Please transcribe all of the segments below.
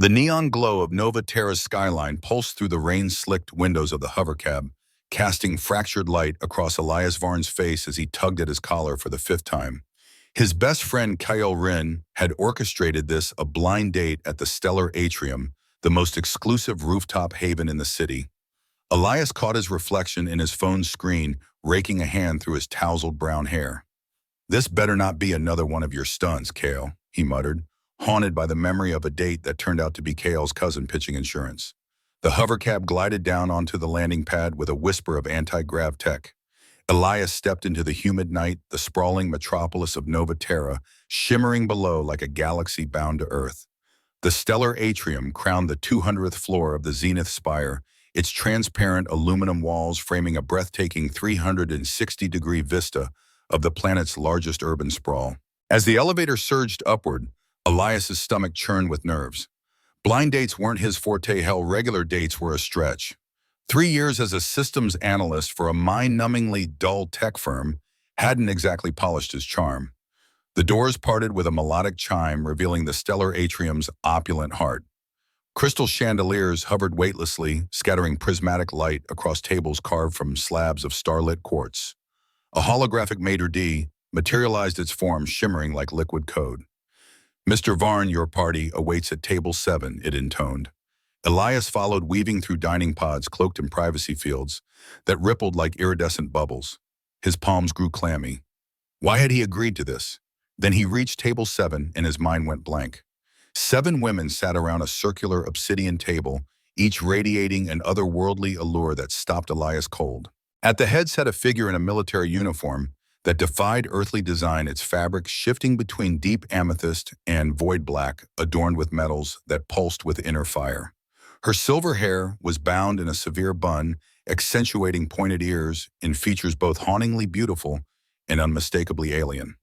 The neon glow of Nova Terra's skyline pulsed through the rain-slicked windows of the hovercab, casting fractured light across Elias Varn's face as he tugged at his collar for the fifth time. His best friend Kyle Rin had orchestrated this a blind date at the Stellar Atrium, the most exclusive rooftop haven in the city. Elias caught his reflection in his phone's screen, raking a hand through his tousled brown hair. "This better not be another one of your stunts, Kale," he muttered, haunted by the memory of a date that turned out to be Kale's cousin pitching insurance. The hovercab glided down onto the landing pad with a whisper of anti-grav tech. Elias stepped into the humid night, the sprawling metropolis of Nova Terra, shimmering below like a galaxy bound to Earth. The stellar atrium crowned the 200th floor of the Zenith Spire, its transparent aluminum walls framing a breathtaking 360-degree vista of the planet's largest urban sprawl. As the elevator surged upward, Elias's stomach churned with nerves. Blind dates weren't his forte, hell, regular dates were a stretch. 3 years as a systems analyst for a mind-numbingly dull tech firm hadn't exactly polished his charm. The doors parted with a melodic chime revealing the stellar atrium's opulent heart. Crystal chandeliers hovered weightlessly, scattering prismatic light across tables carved from slabs of starlit quartz. A holographic maitre d' materialized its form, shimmering like liquid code. "Mr. Varn, your party awaits at table 7, it intoned. Elias followed, weaving through dining pods cloaked in privacy fields that rippled like iridescent bubbles. His palms grew clammy. Why had he agreed to this? Then he reached table 7 and his mind went blank. 7 women sat around a circular obsidian table, each radiating an otherworldly allure that stopped Elias cold. At the head sat a figure in a military uniform that defied earthly design, its fabric shifting between deep amethyst and void black, adorned with metals that pulsed with inner fire. Her silver hair was bound in a severe bun, accentuating pointed ears in features both hauntingly beautiful and unmistakably alien.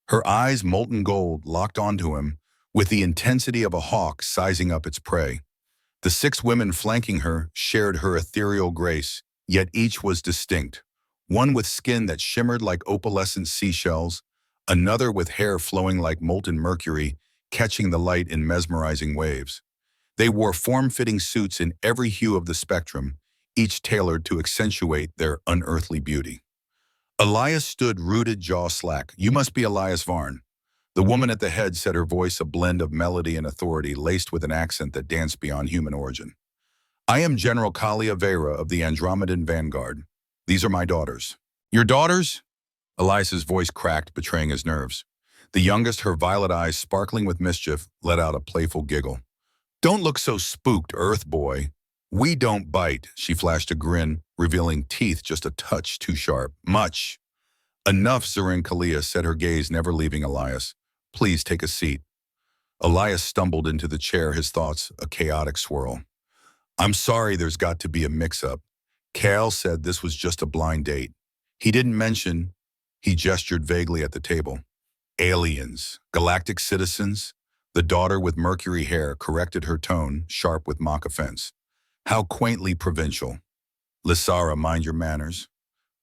Her eyes, molten gold, locked onto him with the intensity of a hawk sizing up its prey. The 6 women flanking her shared her ethereal grace, yet each was distinct. One with skin that shimmered like opalescent seashells, another with hair flowing like molten mercury, catching the light in mesmerizing waves. They wore form-fitting suits in every hue of the spectrum, each tailored to accentuate their unearthly beauty. Elias stood rooted, jaw slack. "You must be Elias Varn." The woman at the head said, her voice a blend of melody and authority laced with an accent that danced beyond human origin. "I am General Kalia Vera of the Andromedan Vanguard. These are my daughters." "Your daughters?" Elias's voice cracked, betraying his nerves. The youngest, her violet eyes sparkling with mischief, let out a playful giggle. "Don't look so spooked, Earth boy. We don't bite," she flashed a grin, revealing teeth just a touch too sharp. "Much." "Enough," Zarin Kalia said, her gaze never leaving Elias. "Please take a seat." Elias stumbled into the chair, his thoughts a chaotic swirl. "I'm sorry, there's got to be a mix-up. Cal said this was just a blind date. He didn't mention," he gestured vaguely at the table, "aliens, galactic citizens." The daughter with mercury hair corrected her tone, sharp with mock offense. "How quaintly provincial." "Lysara, mind your manners."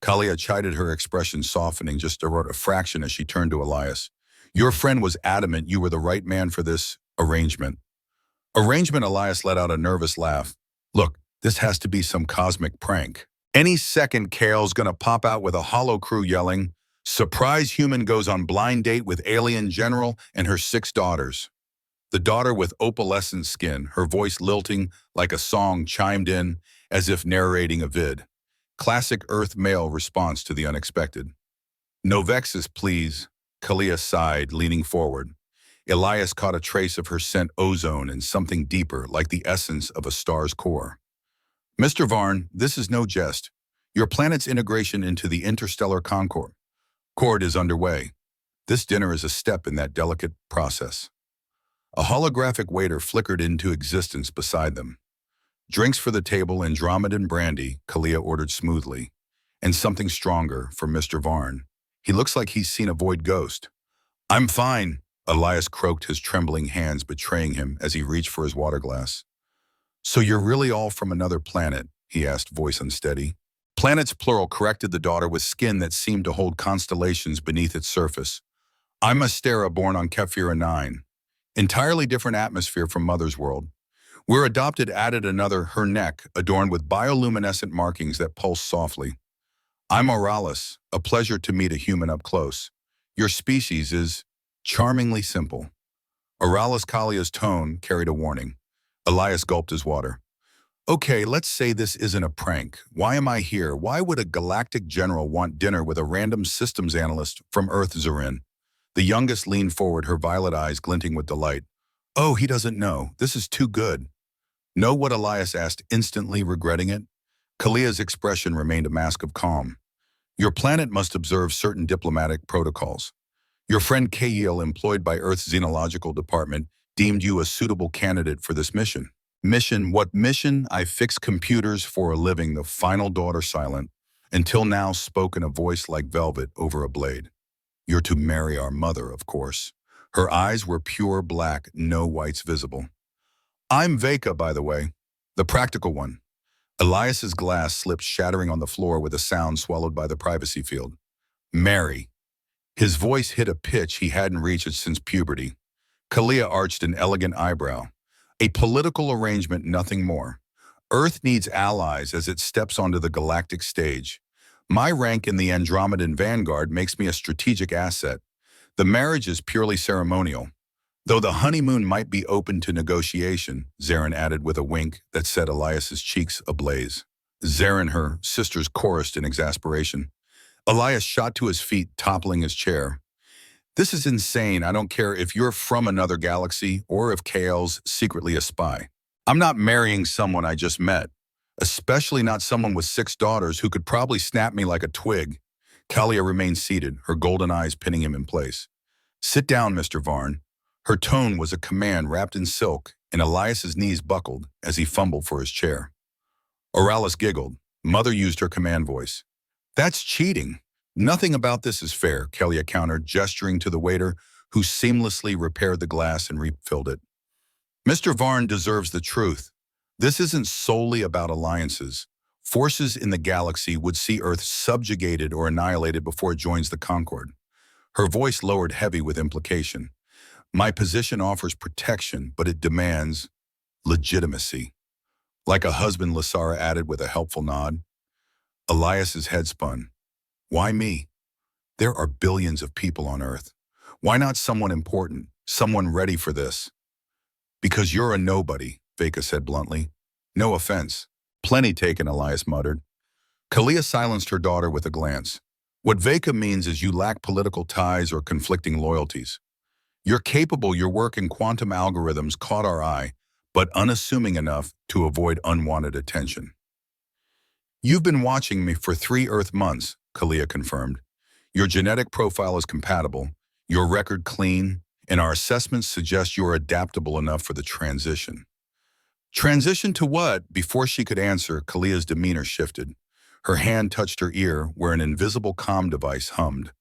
Kalia chided, her expression softening just a fraction as she turned to Elias. "Your friend was adamant you were the right man for this arrangement." "Arrangement?" Elias let out a nervous laugh. "Look, this has to be some cosmic prank. Any second, Kale's gonna pop out with a hollow crew yelling, 'Surprise human goes on blind date with alien general and her 6 daughters.'" The daughter with opalescent skin, her voice lilting like a song, chimed in as if narrating a vid. Classic Earth male response to the unexpected. "No vexes, please," Kalia sighed, leaning forward. Elias caught a trace of her scent ozone and something deeper, like the essence of a star's core. "Mr. Varn, this is no jest. Your planet's integration into the interstellar Concord is underway. This dinner is a step in that delicate process." A holographic waiter flickered into existence beside them. "Drinks for the table, Andromedan brandy," Kalia ordered smoothly. "And something stronger for Mr. Varn. He looks like he's seen a void ghost." "I'm fine," Elias croaked, his trembling hands betraying him as he reached for his water glass. "So you're really all from another planet?" he asked, voice unsteady. "Planets plural," corrected the daughter with skin that seemed to hold constellations beneath its surface. "I'm Astera, born on Kephira 9. Entirely different atmosphere from Mother's world. Where adopted added another her neck, adorned with bioluminescent markings that pulse softly. I'm Oralis, a pleasure to meet a human up close. Your species is charmingly simple. Oralis Kalia's tone carried a warning. Elias gulped his water. Okay, let's say this isn't a prank. Why am I here? Why would a galactic general want dinner with a random systems analyst from Earth Zarin? The youngest leaned forward, her violet eyes glinting with delight. Oh, he doesn't know. This is too good. Know what Elias asked, instantly regretting it? Kalia's expression remained a mask of calm. Your planet must observe certain diplomatic protocols. Your friend Kael, employed by Earth's Xenological Department, deemed you a suitable candidate for this mission. Mission? What mission? I fix computers for a living, the final daughter silent, until now spoke in a voice like velvet over a blade. You're to marry our mother, of course. Her eyes were pure black, no whites visible. I'm Veka, by the way, the practical one. Elias's glass slipped shattering on the floor with a sound swallowed by the privacy field. Mary. His voice hit a pitch he hadn't reached since puberty. Kalia arched an elegant eyebrow. A political arrangement, nothing more. Earth needs allies as it steps onto the galactic stage. My rank in the Andromedan Vanguard makes me a strategic asset. The marriage is purely ceremonial. Though the honeymoon might be open to negotiation, Zarin added with a wink that set Elias's cheeks ablaze. Zarin, her sisters, chorused in exasperation. Elias shot to his feet, toppling his chair. This is insane. I don't care if you're from another galaxy or if Kael's secretly a spy. I'm not marrying someone I just met, especially not someone with 6 daughters who could probably snap me like a twig. Kalia remained seated, her golden eyes pinning him in place. Sit down, Mr. Varn. Her tone was a command wrapped in silk, and Elias's knees buckled as he fumbled for his chair. Oralis giggled. Mother used her command voice. That's cheating. Nothing about this is fair, Kalia countered, gesturing to the waiter, who seamlessly repaired the glass and refilled it. Mr. Varn deserves the truth. This isn't solely about alliances. Forces in the galaxy would see Earth subjugated or annihilated before it joins the Concord. Her voice lowered heavy with implication. My position offers protection, but it demands legitimacy. Like a husband, Lasara added with a helpful nod. Elias's head spun. Why me? There are billions of people on Earth. Why not someone important, someone ready for this? Because you're a nobody, Veka said bluntly. No offense. Plenty taken, Elias muttered. Kalia silenced her daughter with a glance. What Veka means is you lack political ties or conflicting loyalties. You're capable, your work in quantum algorithms caught our eye, but unassuming enough to avoid unwanted attention. You've been watching me for 3 Earth months, Kalia confirmed. Your genetic profile is compatible, your record clean, and our assessments suggest you're adaptable enough for the transition. Transition to what? Before she could answer, Kalia's demeanor shifted. Her hand touched her ear where an invisible comm device hummed.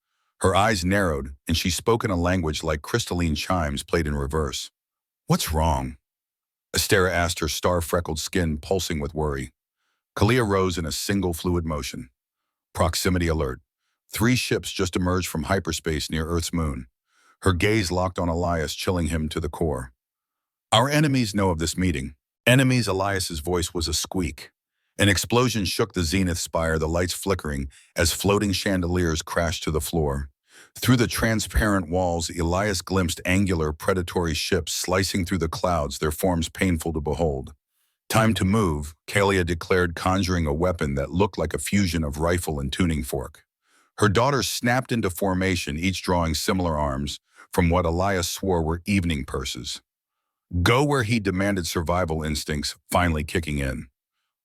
Her eyes narrowed, and she spoke in a language like crystalline chimes played in reverse. What's wrong? Astera asked, her star-freckled skin pulsing with worry. Kalia rose in a single fluid motion. Proximity alert. 3 ships just emerged from hyperspace near Earth's moon. Her gaze locked on Elias, chilling him to the core. Our enemies know of this meeting. Enemies? Elias's voice was a squeak. An explosion shook the zenith spire, the lights flickering as floating chandeliers crashed to the floor. Through the transparent walls, Elias glimpsed angular, predatory ships slicing through the clouds, their forms painful to behold. Time to move, Kalia declared, conjuring a weapon that looked like a fusion of rifle and tuning fork. Her daughters snapped into formation, each drawing similar arms from what Elias swore were evening purses. Go where he demanded, survival instincts finally kicking in.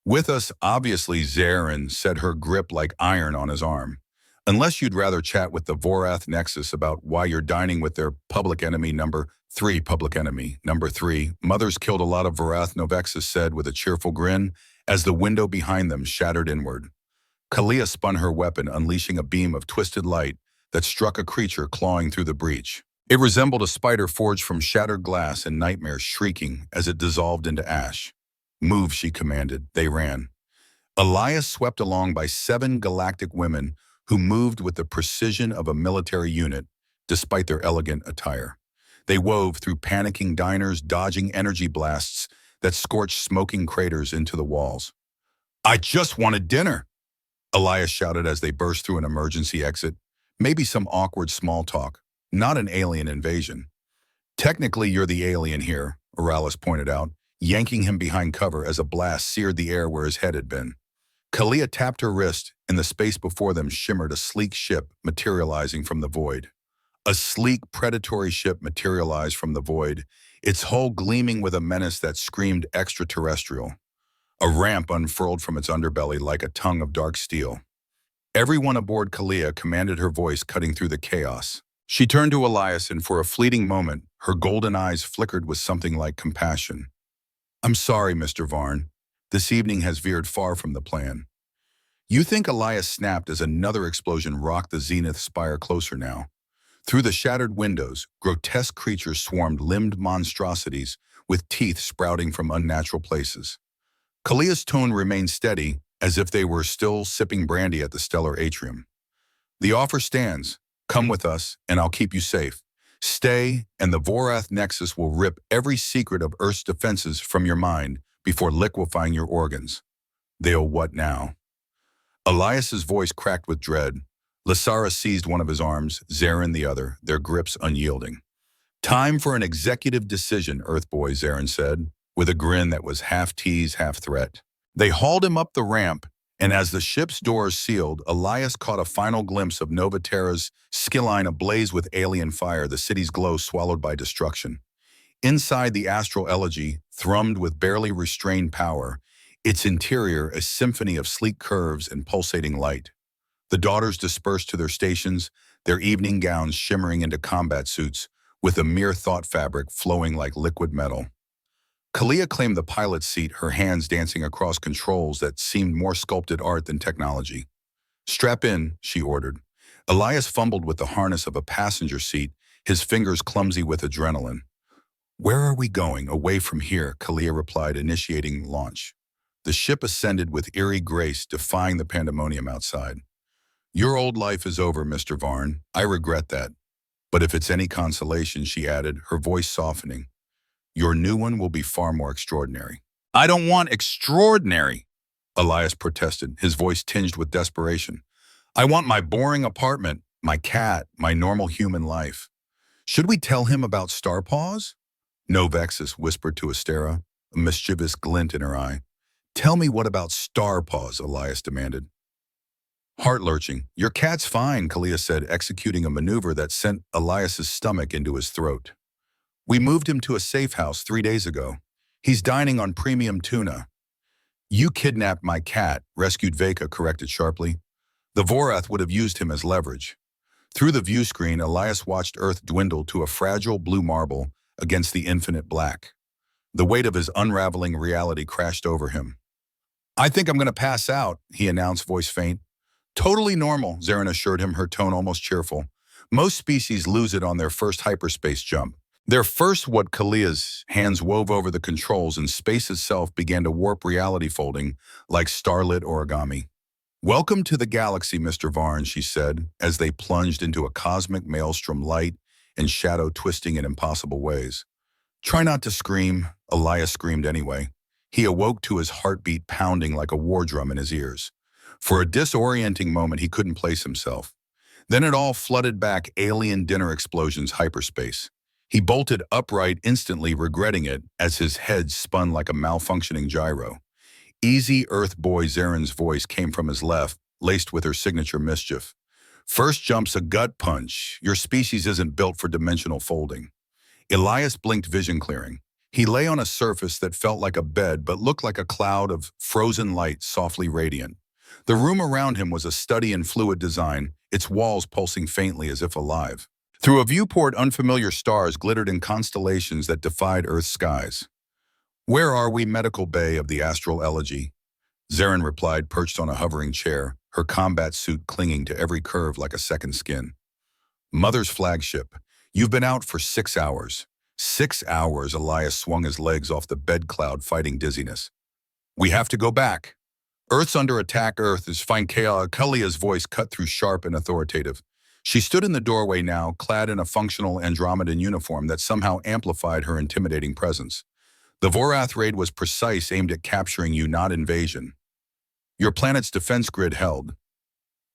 With us, obviously, Zarin said, her grip like iron on his arm. Unless you'd rather chat with the Vorath Nexus about why you're dining with their public enemy number 3. Public enemy number 3. Mothers killed a lot of Vorath, Novexus said with a cheerful grin as the window behind them shattered inward. Kalia spun her weapon, unleashing a beam of twisted light that struck a creature clawing through the breach. It resembled a spider forged from shattered glass and nightmare, shrieking as it dissolved into ash. Move, she commanded. They ran. Elias swept along by 7 galactic women who moved with the precision of a military unit, despite their elegant attire. They wove through panicking diners, dodging energy blasts that scorched smoking craters into the walls. "I just wanted dinner," Elias shouted as they burst through an emergency exit. Maybe some awkward small talk, not an alien invasion. "Technically, you're the alien here," Oralis pointed out, yanking him behind cover as a blast seared the air where his head had been. Kalia tapped her wrist, and the space before them shimmered a sleek ship materializing from the void. A sleek, predatory ship materialized from the void, its hull gleaming with a menace that screamed extraterrestrial. A ramp unfurled from its underbelly like a tongue of dark steel. Everyone aboard Kalia commanded, her voice cutting through the chaos. She turned to Elias, and for a fleeting moment, her golden eyes flickered with something like compassion. "I'm sorry, Mr. Varn. This evening has veered far from the plan." "You think?" Elias snapped as another explosion rocked the zenith spire closer now. Through the shattered windows, grotesque creatures swarmed, limbed monstrosities with teeth sprouting from unnatural places. Kalia's tone remained steady, as if they were still sipping brandy at the stellar atrium. "The offer stands. Come with us, and I'll keep you safe. Stay, and the Vorath Nexus will rip every secret of Earth's defenses from your mind before liquefying your organs." "They'll what now?" Elias's voice cracked with dread. Lasara seized one of his arms, Zarin the other, their grips unyielding. "Time for an executive decision, Earthboy," Zarin said, with a grin that was half tease, half threat. They hauled him up the ramp, and as the ship's doors sealed, Elias caught a final glimpse of Nova Terra's skyline ablaze with alien fire, the city's glow swallowed by destruction. Inside, the astral elegy thrummed with barely restrained power, its interior a symphony of sleek curves and pulsating light. The daughters dispersed to their stations, their evening gowns shimmering into combat suits, with a mere thought fabric flowing like liquid metal. Kalia claimed the pilot's seat, her hands dancing across controls that seemed more sculpted art than technology. "Strap in," she ordered. Elias fumbled with the harness of a passenger seat, his fingers clumsy with adrenaline. "Where are we going? Away from here," Kalia replied, initiating launch. The ship ascended with eerie grace, defying the pandemonium outside. "Your old life is over, Mr. Varn. I regret that. But if it's any consolation," she added, her voice softening, "your new one will be far more extraordinary." "I don't want extraordinary," Elias protested, his voice tinged with desperation. "I want my boring apartment, my cat, my normal human life." "Should we tell him about Starpaws?" No Vexus whispered to Astera, a mischievous glint in her eye. "Tell me, what about Starpaws?" Elias demanded. Heart-lurching. "Your cat's fine," Kalia said, executing a maneuver that sent Elias's stomach into his throat. "We moved him to a safe house 3 days ago. He's dining on premium tuna." "You kidnapped my cat," rescued Veka corrected sharply. "The Vorath would have used him as leverage." Through the view screen, Elias watched Earth dwindle to a fragile blue marble against the infinite black. The weight of his unraveling reality crashed over him. "I think I'm going to pass out," he announced, voice faint. "Totally normal," Zarin assured him, her tone almost cheerful. "Most species lose it on their first hyperspace jump." Their first, what Kalia's hands wove over the controls, and space itself began to warp reality, folding like starlit origami. "Welcome to the galaxy, Mr. Varn," she said, as they plunged into a cosmic maelstrom, light and shadow twisting in impossible ways. "Try not to scream," Elias screamed anyway. He awoke to his heartbeat pounding like a war drum in his ears. For a disorienting moment, he couldn't place himself. Then it all flooded back, alien dinner explosions, hyperspace. He bolted upright, instantly regretting it, as his head spun like a malfunctioning gyro. "Easy, Earth boy," Zarin's voice came from his left, laced with her signature mischief. "First jump's a gut punch. Your species isn't built for dimensional folding." Elias blinked, vision clearing. He lay on a surface that felt like a bed but looked like a cloud of frozen light, softly radiant. The room around him was a study in fluid design, its walls pulsing faintly as if alive. Through a viewport, unfamiliar stars glittered in constellations that defied Earth's skies. "Where are we, medical bay of the astral elegy?" Zarin replied, perched on a hovering chair, her combat suit clinging to every curve like a second skin. "Mother's flagship. You've been out for 6 hours. 6 hours," Elias swung his legs off the bed cloud, fighting dizziness. "We have to go back. Earth's under attack. Earth is fine." Kalia's voice cut through, sharp and authoritative. She stood in the doorway now, clad in a functional Andromedan uniform that somehow amplified her intimidating presence. The Vorath raid was precise, aimed at capturing you, not invasion. Your planet's defense grid held.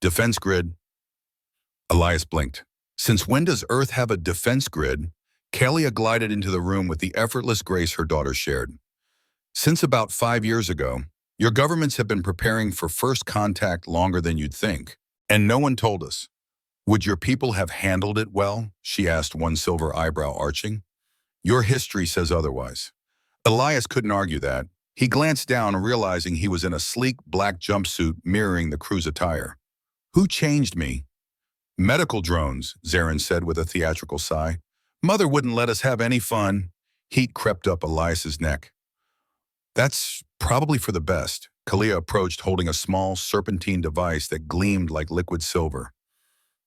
Defense grid? Elias blinked. Since when does Earth have a defense grid? Kalia glided into the room with the effortless grace her daughter shared. Since about 5 years ago, your governments have been preparing for first contact longer than you'd think. And no one told us. Would your people have handled it well? She asked, one silver eyebrow arching. Your history says otherwise. Elias couldn't argue that. He glanced down, realizing he was in a sleek black jumpsuit mirroring the crew's attire. Who changed me? Medical drones, Zarin said with a theatrical sigh. Mother wouldn't let us have any fun. Heat crept up Elias's neck. That's probably for the best. Kalia approached, holding a small serpentine device that gleamed like liquid silver.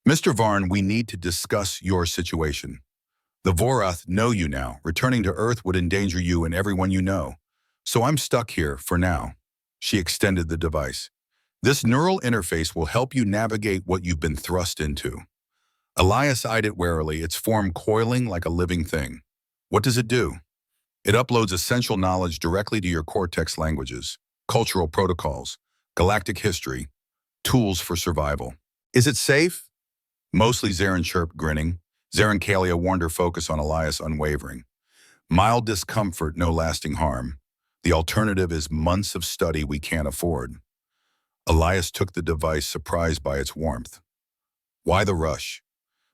Mr. Varn, we need to discuss your situation. The Vorath know you now. Returning to Earth would endanger you and everyone you know. So I'm stuck here for now. She extended the device. This neural interface will help you navigate what you've been thrust into. Elias eyed it warily, its form coiling like a living thing. What does it do? It uploads essential knowledge directly to your cortex languages, cultural protocols, galactic history, tools for survival. Is it safe? Mostly, Zarin chirped, grinning. Zarin Kalia warned her focus on Elias, unwavering. Mild discomfort, no lasting harm. The alternative is months of study we can't afford. Elias took the device, surprised by its warmth. Why the rush?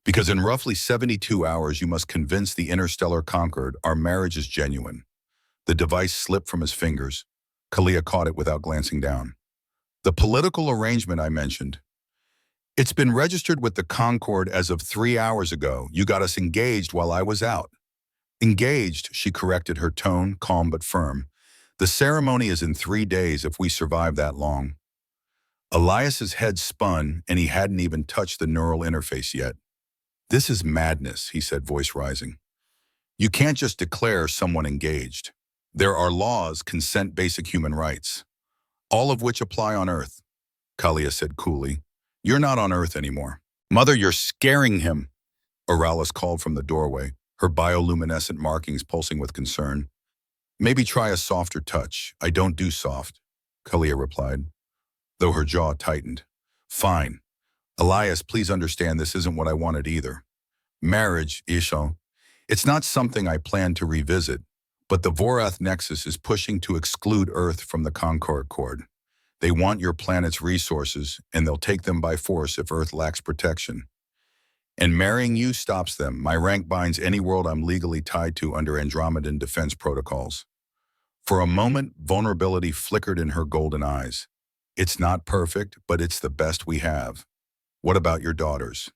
Because in roughly 72 hours you must convince the interstellar Concord our marriage is genuine. The device slipped from his fingers. Kalia caught it without glancing down. The political arrangement I mentioned. It's been registered with the Concord as of 3 hours ago. You got us engaged while I was out. Engaged, she corrected, her tone calm but firm. The ceremony is in 3 days if we survive that long. Elias's head spun, and he hadn't even touched the neural interface yet. This is madness, he said, voice rising. You can't just declare someone engaged. There are laws, consent, basic human rights, all of which apply on Earth. Kalia said coolly. You're not on Earth anymore. Mother, you're scaring him. Oralis called from the doorway, her bioluminescent markings pulsing with concern. Maybe try a softer touch. I don't do soft, Kalia replied, though her jaw tightened. Fine. Elias, please understand this isn't what I wanted either. Marriage, Isho. It's not something I plan to revisit, but the Vorath Nexus is pushing to exclude Earth from the Concord Accord. They want your planet's resources, and they'll take them by force if Earth lacks protection. And marrying you stops them. My rank binds any world I'm legally tied to under Andromedan defense protocols. For a moment, vulnerability flickered in her golden eyes. It's not perfect, but it's the best we have. What about your daughters?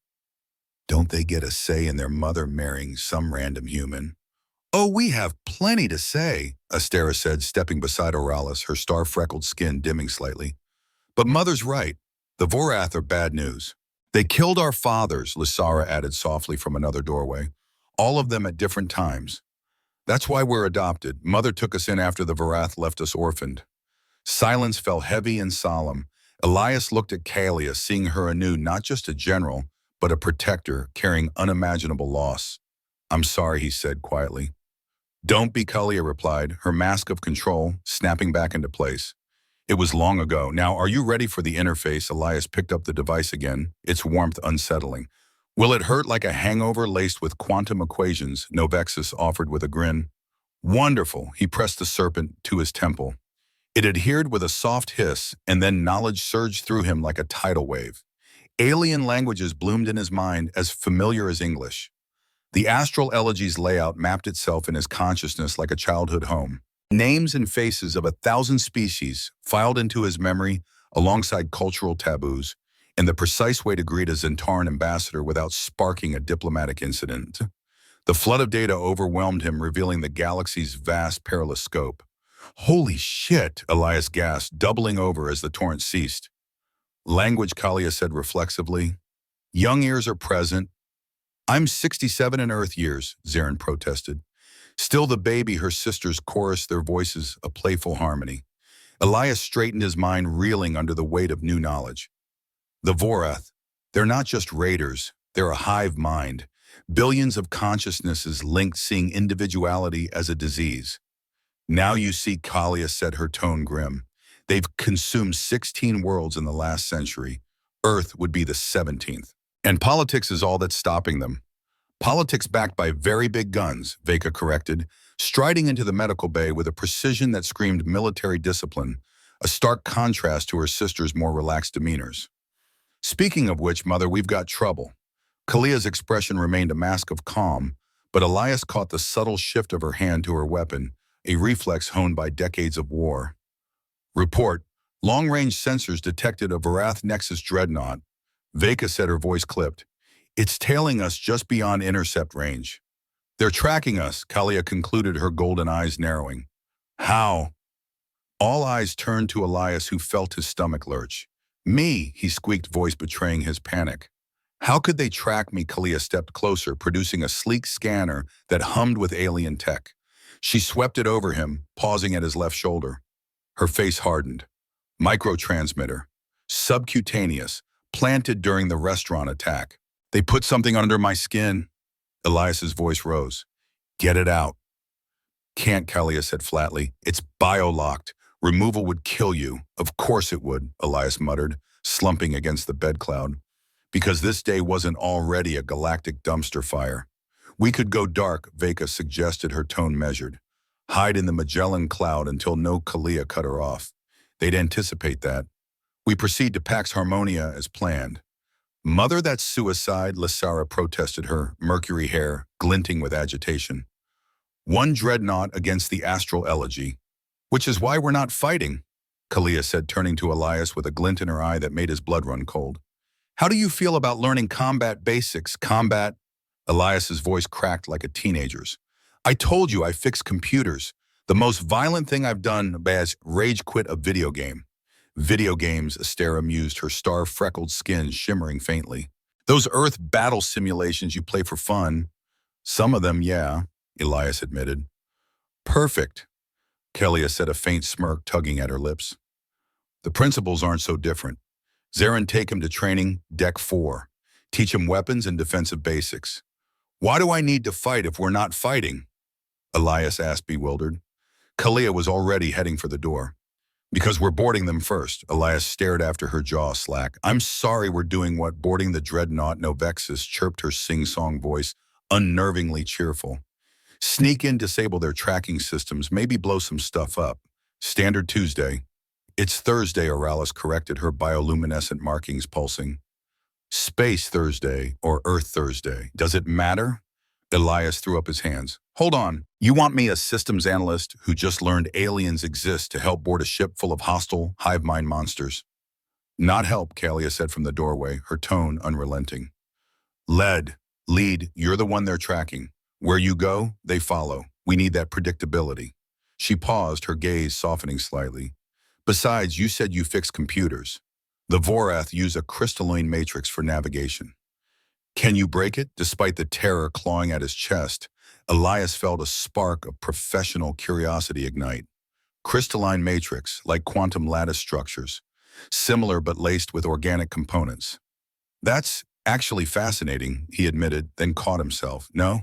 Don't they get a say in their mother marrying some random human? Oh, we have plenty to say, Astera said, stepping beside Oralis, her star-freckled skin dimming slightly. But Mother's right. The Vorath are bad news. They killed our fathers, Lysara added softly from another doorway. All of them at different times. That's why we're adopted. Mother took us in after the Vorath left us orphaned. Silence fell heavy and solemn. Elias looked at Kalia, seeing her anew not just a general, but a protector carrying unimaginable loss. I'm sorry, he said quietly. Don't be, Kalia replied, her mask of control snapping back into place. It was long ago. Now, are you ready for the interface? Elias picked up the device again, its warmth unsettling. Will it hurt like a hangover laced with quantum equations? Novexus offered with a grin. Wonderful. He pressed the serpent to his temple. It adhered with a soft hiss, and then knowledge surged through him like a tidal wave. Alien languages bloomed in his mind, as familiar as English. The astral elegies layout mapped itself in his consciousness like a childhood home. Names and faces of 1,000 species filed into his memory alongside cultural taboos, and the precise way to greet a Zentaran ambassador without sparking a diplomatic incident. The flood of data overwhelmed him, revealing the galaxy's vast, perilous scope. Holy shit, Elias gasped, doubling over as the torrent ceased. Language, Kalia said reflexively. Young ears are present. I'm 67 in Earth years, Zarin protested. Still the baby, her sisters chorused their voices, a playful harmony. Elias straightened his mind, reeling under the weight of new knowledge. The Vorath, they're not just raiders, They're a hive mind. Billions of consciousnesses linked, seeing individuality as a disease. Now you see, Kalia said, her tone grim. They've consumed 16 worlds in the last century. Earth would be the 17th. And politics is all that's stopping them. Politics backed by very big guns, Veka corrected, striding into the medical bay with a precision that screamed military discipline, a stark contrast to her sister's more relaxed demeanors. Speaking of which, Mother, we've got trouble. Kalia's expression remained a mask of calm, but Elias caught the subtle shift of her hand to her weapon, a reflex honed by decades of war. Report, long-range sensors detected a Varath Nexus dreadnought. Veka said, her voice clipped. It's tailing us just beyond intercept range. They're tracking us, Kalia concluded, her golden eyes narrowing. How? All eyes turned to Elias, who felt his stomach lurch. Me, he squeaked, voice betraying his panic. How could they track me? Kalia stepped closer, producing a sleek scanner that hummed with alien tech. She swept it over him, pausing at his left shoulder. Her face hardened. Microtransmitter. Subcutaneous. Planted during the restaurant attack. They put something under my skin. Elias's voice rose. Get it out. Can't, Kalia said flatly. It's bio-locked. Removal would kill you. Of course it would, Elias muttered, slumping against the bed cloud. Because this day wasn't already a galactic dumpster fire. We could go dark, Veka suggested, her tone measured. Hide in the Magellan cloud until no Kalia cut her off. They'd anticipate that. We proceed to Pax Harmonia as planned. Mother, that's suicide, Lysara protested, her mercury hair glinting with agitation. One dreadnought against the astral elegy. Which is why we're not fighting, Kalia said, turning to Elias with a glint in her eye that made his blood run cold. How do you feel about learning combat basics? Combat? Elias's voice cracked like a teenager's. I told you I fixed computers. The most violent thing I've done is rage quit a video game. Video games, Astera mused, her star-freckled skin shimmering faintly. Those Earth battle simulations you play for fun. Some of them, yeah, Elias admitted. Perfect, Kalia said, a faint smirk tugging at her lips. The principles aren't so different. Zarin, take him to training, Deck 4. Teach him weapons and defensive basics. Why do I need to fight if we're not fighting? Elias asked, bewildered. Kalia was already heading for the door. Because we're boarding them first, Elias stared after her jaw slack. I'm sorry we're doing what? Boarding the dreadnought, Novexus, chirped her sing-song voice, unnervingly cheerful. Sneak in, disable their tracking systems, maybe blow some stuff up. Standard Tuesday. It's Thursday, Oralis corrected, her bioluminescent markings pulsing. Space Thursday or Earth Thursday. Does it matter? Elias threw up his hands. Hold on. You want me, a systems analyst who just learned aliens exist, to help board a ship full of hostile, hive mind monsters? Not help, Kalia said from the doorway, her tone unrelenting. Lead, you're the one they're tracking. Where you go, they follow. We need that predictability. She paused, her gaze softening slightly. Besides, you said you fix computers. The Vorath use a crystalline matrix for navigation. Can you break it? Despite the terror clawing at his chest, Elias felt a spark of professional curiosity ignite. Crystalline matrix, like quantum lattice structures, similar but laced with organic components. That's actually fascinating, he admitted, then caught himself. No?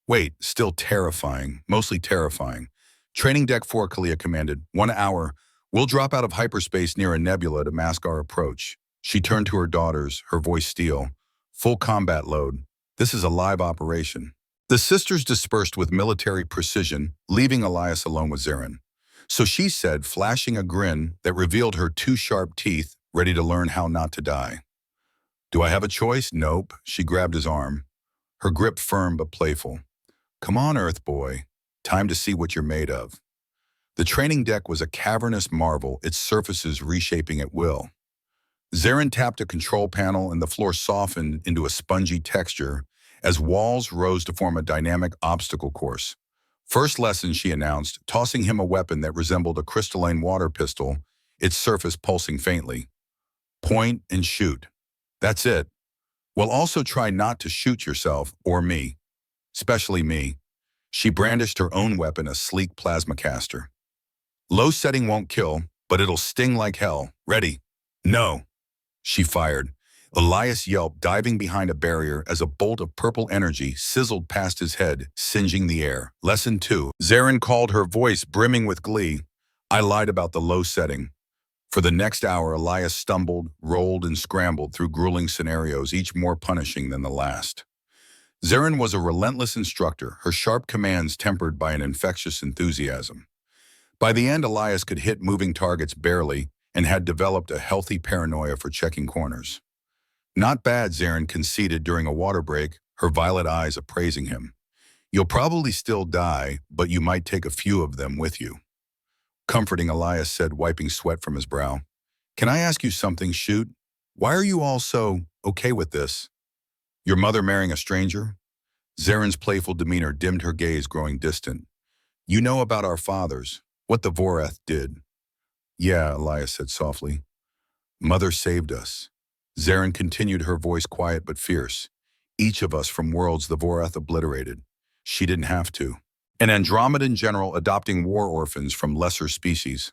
Wait, still terrifying, mostly terrifying. Training Deck 4, Kalia commanded. 1 hour. We'll drop out of hyperspace near a nebula to mask our approach. She turned to her daughters, her voice steel. Full combat load. This is a live operation. The sisters dispersed with military precision, leaving Elias alone with Zarin. So she said, flashing a grin that revealed her 2 sharp teeth, ready to learn how not to die. Do I have a choice? Nope. She grabbed his arm, her grip firm but playful. Come on, Earth boy. Time to see what you're made of. The training deck was a cavernous marvel, its surfaces reshaping at will. Zarin tapped a control panel and the floor softened into a spongy texture as walls rose to form a dynamic obstacle course. First lesson, she announced, tossing him a weapon that resembled a crystalline water pistol, its surface pulsing faintly. Point and shoot. That's it. Well, also try not to shoot yourself or me. Especially me. She brandished her own weapon, a sleek plasma caster. Low setting won't kill, but it'll sting like hell. Ready? No. She fired. Elias yelped, diving behind a barrier as a bolt of purple energy sizzled past his head, singeing the air. Lesson 2. Zarin called, her voice brimming with glee. I lied about the low setting. For the next hour, Elias stumbled, rolled, and scrambled through grueling scenarios, each more punishing than the last. Zarin was a relentless instructor, her sharp commands tempered by an infectious enthusiasm. By the end, Elias could hit moving targets barely and had developed a healthy paranoia for checking corners. Not bad, Zarin conceded during a water break, her violet eyes appraising him. You'll probably still die, but you might take a few of them with you. Comforting, Elias said, wiping sweat from his brow. Can I ask you something, Shoot? Why are you all so okay with this? Your mother marrying a stranger? Zarin's playful demeanor dimmed her gaze, growing distant. You know about our fathers, what the Vorath did. Yeah, Elias said softly. Mother saved us. Zarin continued, her voice quiet but fierce. Each of us from worlds the Vorath obliterated. She didn't have to. An Andromedan general adopting war orphans from lesser species.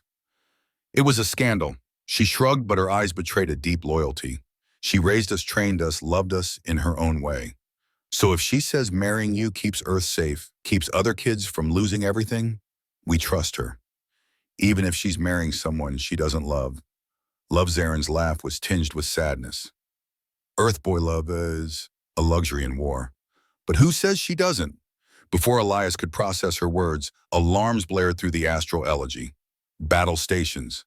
It was a scandal. She shrugged, but her eyes betrayed a deep loyalty. She raised us, trained us, loved us in her own way. So if she says marrying you keeps Earth safe, keeps other kids from losing everything, we trust her. Even if she's marrying someone she doesn't love. Love, Zarin's laugh was tinged with sadness. Earthboy love is a luxury in war. But who says she doesn't? Before Elias could process her words, alarms blared through the astral elegy. Battle stations.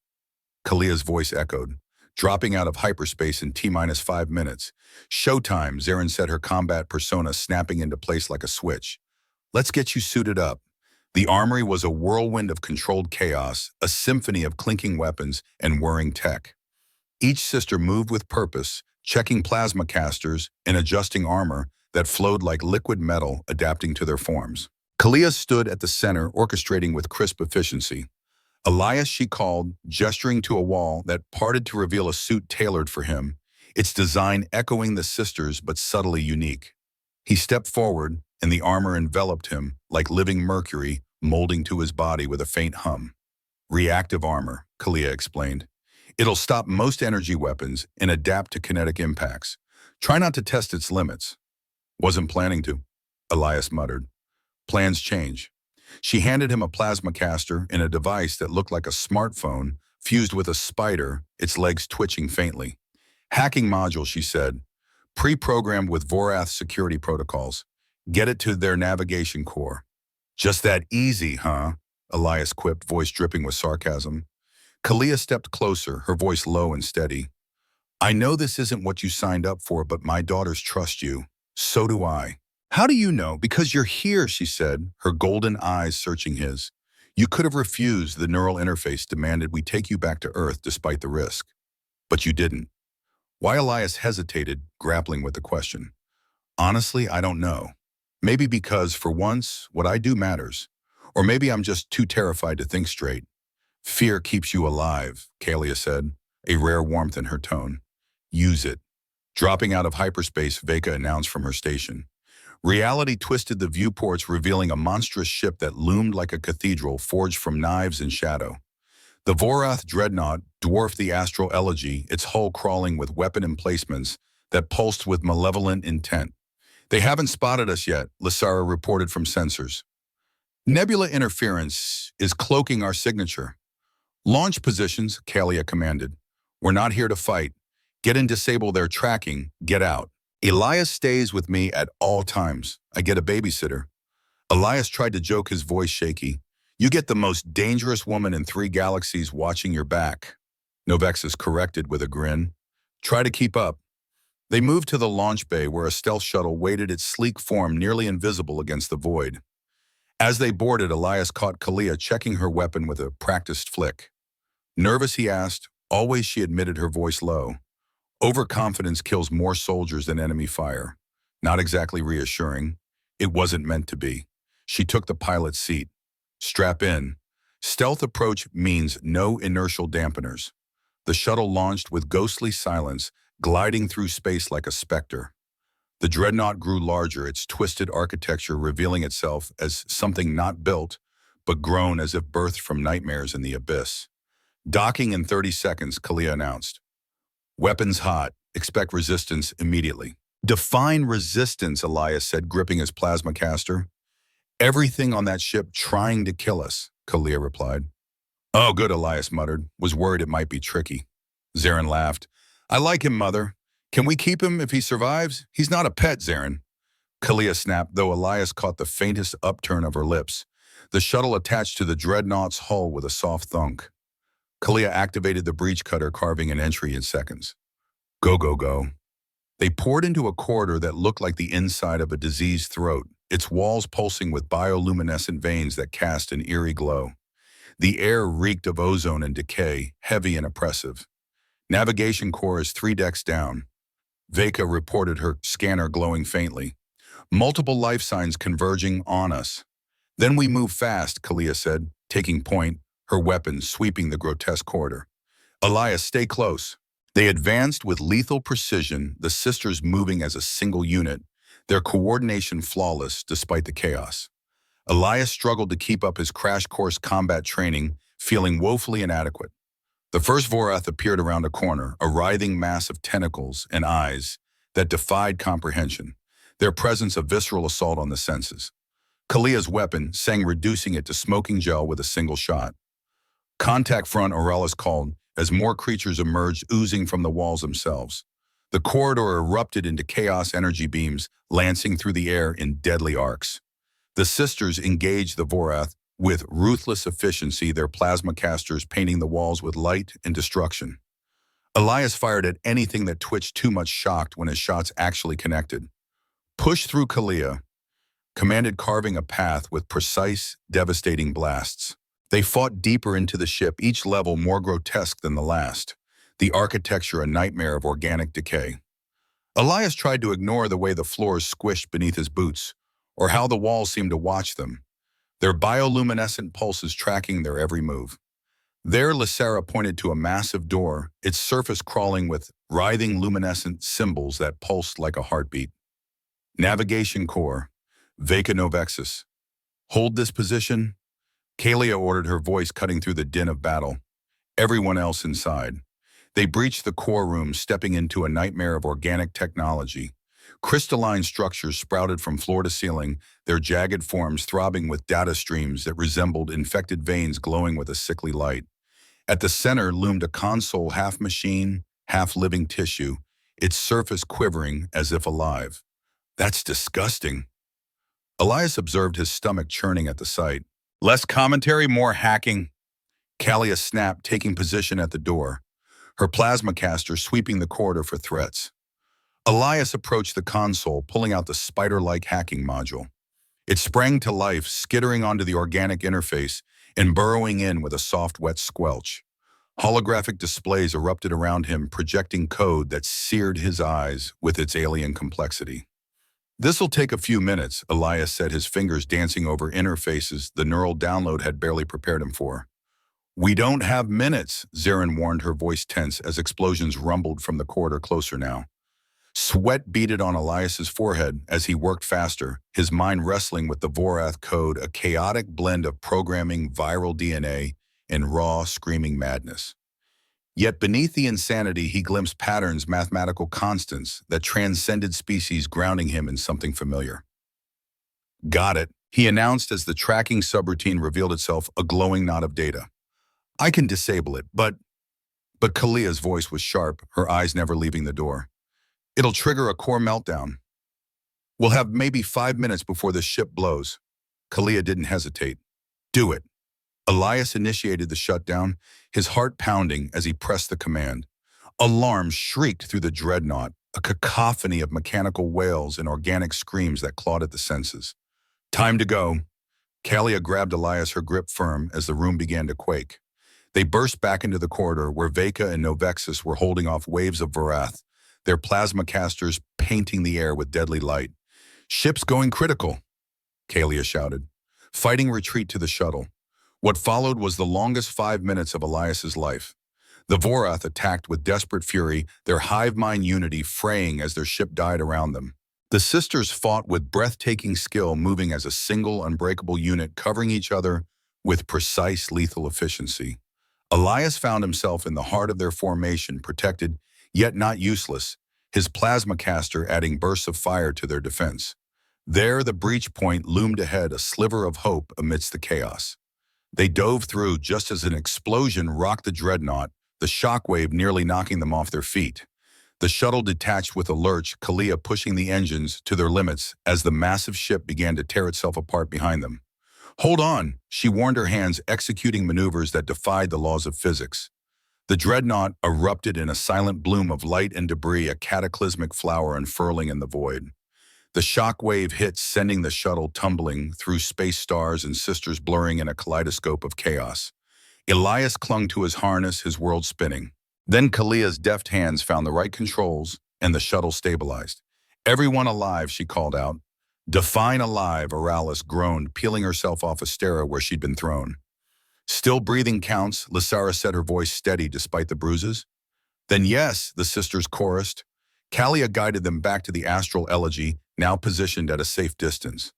Kalia's voice echoed, dropping out of hyperspace in T-minus 5 minutes. Showtime, Zarin said, her combat persona snapping into place like a switch. Let's get you suited up. The armory was a whirlwind of controlled chaos, a symphony of clinking weapons and whirring tech. Each sister moved with purpose, checking plasma casters and adjusting armor that flowed like liquid metal, adapting to their forms. Kalia stood at the center, orchestrating with crisp efficiency. Elias, she called, gesturing to a wall that parted to reveal a suit tailored for him, its design echoing the sisters but subtly unique. He stepped forward, and the armor enveloped him like living mercury, molding to his body with a faint hum. Reactive armor, Kalia explained. It'll stop most energy weapons and adapt to kinetic impacts. Try not to test its limits. Wasn't planning to, Elias muttered. Plans change. She handed him a plasma caster and a device that looked like a smartphone fused with a spider, its legs twitching faintly. Hacking module, she said, pre-programmed with Vorath security protocols. Get it to their navigation core. Just that easy, huh? Elias quipped, voice dripping with sarcasm. Kalia stepped closer, her voice low and steady. I know this isn't what you signed up for, but my daughters trust you. So do I. How do you know? Because you're here, she said, her golden eyes searching his. You could have refused. The neural interface demanded we take you back to Earth despite the risk. But you didn't. Why? Elias hesitated, grappling with the question. Honestly, I don't know. Maybe because, for once, what I do matters. Or maybe I'm just too terrified to think straight. Fear keeps you alive, Kalia said, a rare warmth in her tone. Use it. Dropping out of hyperspace, Veka announced from her station. Reality twisted the viewports, revealing a monstrous ship that loomed like a cathedral forged from knives and shadow. The Vorath dreadnought dwarfed the astral elegy, its hull crawling with weapon emplacements that pulsed with malevolent intent. They haven't spotted us yet, Lysara reported from sensors. Nebula interference is cloaking our signature. Launch positions, Kalia commanded. We're not here to fight. Get and disable their tracking. Get out. Elias stays with me at all times. I get a babysitter. Elias tried to joke, his voice shaky. You get the most dangerous woman in 3 galaxies watching your back. Novexus corrected with a grin. Try to keep up. They moved to the launch bay where a stealth shuttle waited, its sleek form nearly invisible against the void. As they boarded, Elias caught Kalia checking her weapon with a practiced flick. Nervous, he asked. Always, she admitted, her voice low. Overconfidence kills more soldiers than enemy fire. Not exactly reassuring. It wasn't meant to be. She took the pilot's seat. Strap in. Stealth approach means no inertial dampeners. The shuttle launched with ghostly silence, gliding through space like a specter. The dreadnought grew larger, its twisted architecture revealing itself as something not built, but grown as if birthed from nightmares in the abyss. Docking in 30 seconds, Kalia announced. Weapons hot. Expect resistance immediately. Define resistance, Elias said, gripping his plasma caster. Everything on that ship trying to kill us, Kalia replied. Oh, good, Elias muttered, was worried it might be tricky. Zarin laughed. I like him, Mother. Can we keep him if he survives? He's not a pet, Zarin. Kalia snapped, though Elias caught the faintest upturn of her lips. The shuttle attached to the dreadnought's hull with a soft thunk. Kalia activated the breach cutter, carving an entry in seconds. Go, go, go. They poured into a corridor that looked like the inside of a diseased throat, its walls pulsing with bioluminescent veins that cast an eerie glow. The air reeked of ozone and decay, heavy and oppressive. Navigation core is 3 decks down. Veka reported, her scanner glowing faintly. Multiple life signs converging on us. Then we move fast, Kalia said, taking point, her weapon sweeping the grotesque corridor. Elias, stay close. They advanced with lethal precision, the sisters moving as a single unit, their coordination flawless despite the chaos. Elias struggled to keep up his crash course combat training, feeling woefully inadequate. The first Vorath appeared around a corner, a writhing mass of tentacles and eyes that defied comprehension, their presence a visceral assault on the senses. Kalia's weapon sang, reducing it to smoking gel with a single shot. Contact front, Aurelis called, as more creatures emerged, oozing from the walls themselves. The corridor erupted into chaos energy beams, lancing through the air in deadly arcs. The sisters engaged the Vorath with ruthless efficiency, their plasma casters painting the walls with light and destruction. Elias fired at anything that twitched too much, shocked when his shots actually connected. Push through, Kalia commanded, carving a path with precise, devastating blasts. They fought deeper into the ship, each level more grotesque than the last, the architecture a nightmare of organic decay. Elias tried to ignore the way the floors squished beneath his boots, or how the walls seemed to watch them, their bioluminescent pulses tracking their every move. There, Lysera pointed to a massive door, its surface crawling with writhing luminescent symbols that pulsed like a heartbeat. Navigation core, Veka Novexus. Hold this position, Kalia ordered, her voice cutting through the din of battle. Everyone else inside. They breached the core room, stepping into a nightmare of organic technology. Crystalline structures sprouted from floor to ceiling, their jagged forms throbbing with data streams that resembled infected veins glowing with a sickly light. At the center loomed a console, half machine, half living tissue, its surface quivering as if alive. That's disgusting. Elias observed, his stomach churning at the sight. Less commentary, more hacking. Kalia snapped, taking position at the door, her plasma caster sweeping the corridor for threats. Elias approached the console, pulling out the spider-like hacking module. It sprang to life, skittering onto the organic interface and burrowing in with a soft, wet squelch. Holographic displays erupted around him, projecting code that seared his eyes with its alien complexity. This'll take a few minutes, Elias said, his fingers dancing over interfaces the neural download had barely prepared him for. We don't have minutes, Zarin warned, her voice tense as explosions rumbled from the corridor closer now. Sweat beaded on Elias's forehead as he worked faster, his mind wrestling with the Vorath code, a chaotic blend of programming, viral DNA, and raw, screaming madness. Yet beneath the insanity, he glimpsed patterns, mathematical constants that transcended species, grounding him in something familiar. Got it, he announced as the tracking subroutine revealed itself, a glowing knot of data. I can disable it, but Kalia's voice was sharp, her eyes never leaving the door. It'll trigger a core meltdown. We'll have maybe 5 minutes before the ship blows. Kalia didn't hesitate. Do it. Elias initiated the shutdown, his heart pounding as he pressed the command. Alarms shrieked through the dreadnought, a cacophony of mechanical wails and organic screams that clawed at the senses. Time to go. Kalia grabbed Elias, her grip firm, as the room began to quake. They burst back into the corridor where Veka and Novexus were holding off waves of Vorath, their plasma casters painting the air with deadly light. Ship's going critical, Kalia shouted, fighting retreat to the shuttle. What followed was the longest 5 minutes of Elias's life. The Vorath attacked with desperate fury, their hive mind unity fraying as their ship died around them. The sisters fought with breathtaking skill, moving as a single unbreakable unit, covering each other with precise lethal efficiency. Elias found himself in the heart of their formation, protected, yet not useless, his plasma caster adding bursts of fire to their defense. There, the breach point loomed ahead, a sliver of hope amidst the chaos. They dove through just as an explosion rocked the dreadnought, the shockwave nearly knocking them off their feet. The shuttle detached with a lurch, Kalia pushing the engines to their limits as the massive ship began to tear itself apart behind them. "Hold on," she warned, her hands executing maneuvers that defied the laws of physics. The dreadnought erupted in a silent bloom of light and debris, a cataclysmic flower unfurling in the void. The shock wave hit, sending the shuttle tumbling through space, stars and sisters blurring in a kaleidoscope of chaos. Elias clung to his harness, his world spinning. Then Kalia's deft hands found the right controls, and the shuttle stabilized. "Everyone alive," she called out. "Define alive," Oralis groaned, peeling herself off Astera where she'd been thrown. "Still breathing counts," Lysara said, her voice steady despite the bruises. "Then yes," the sisters chorused. Kalia guided them back to the astral elegy, now positioned at a safe distance.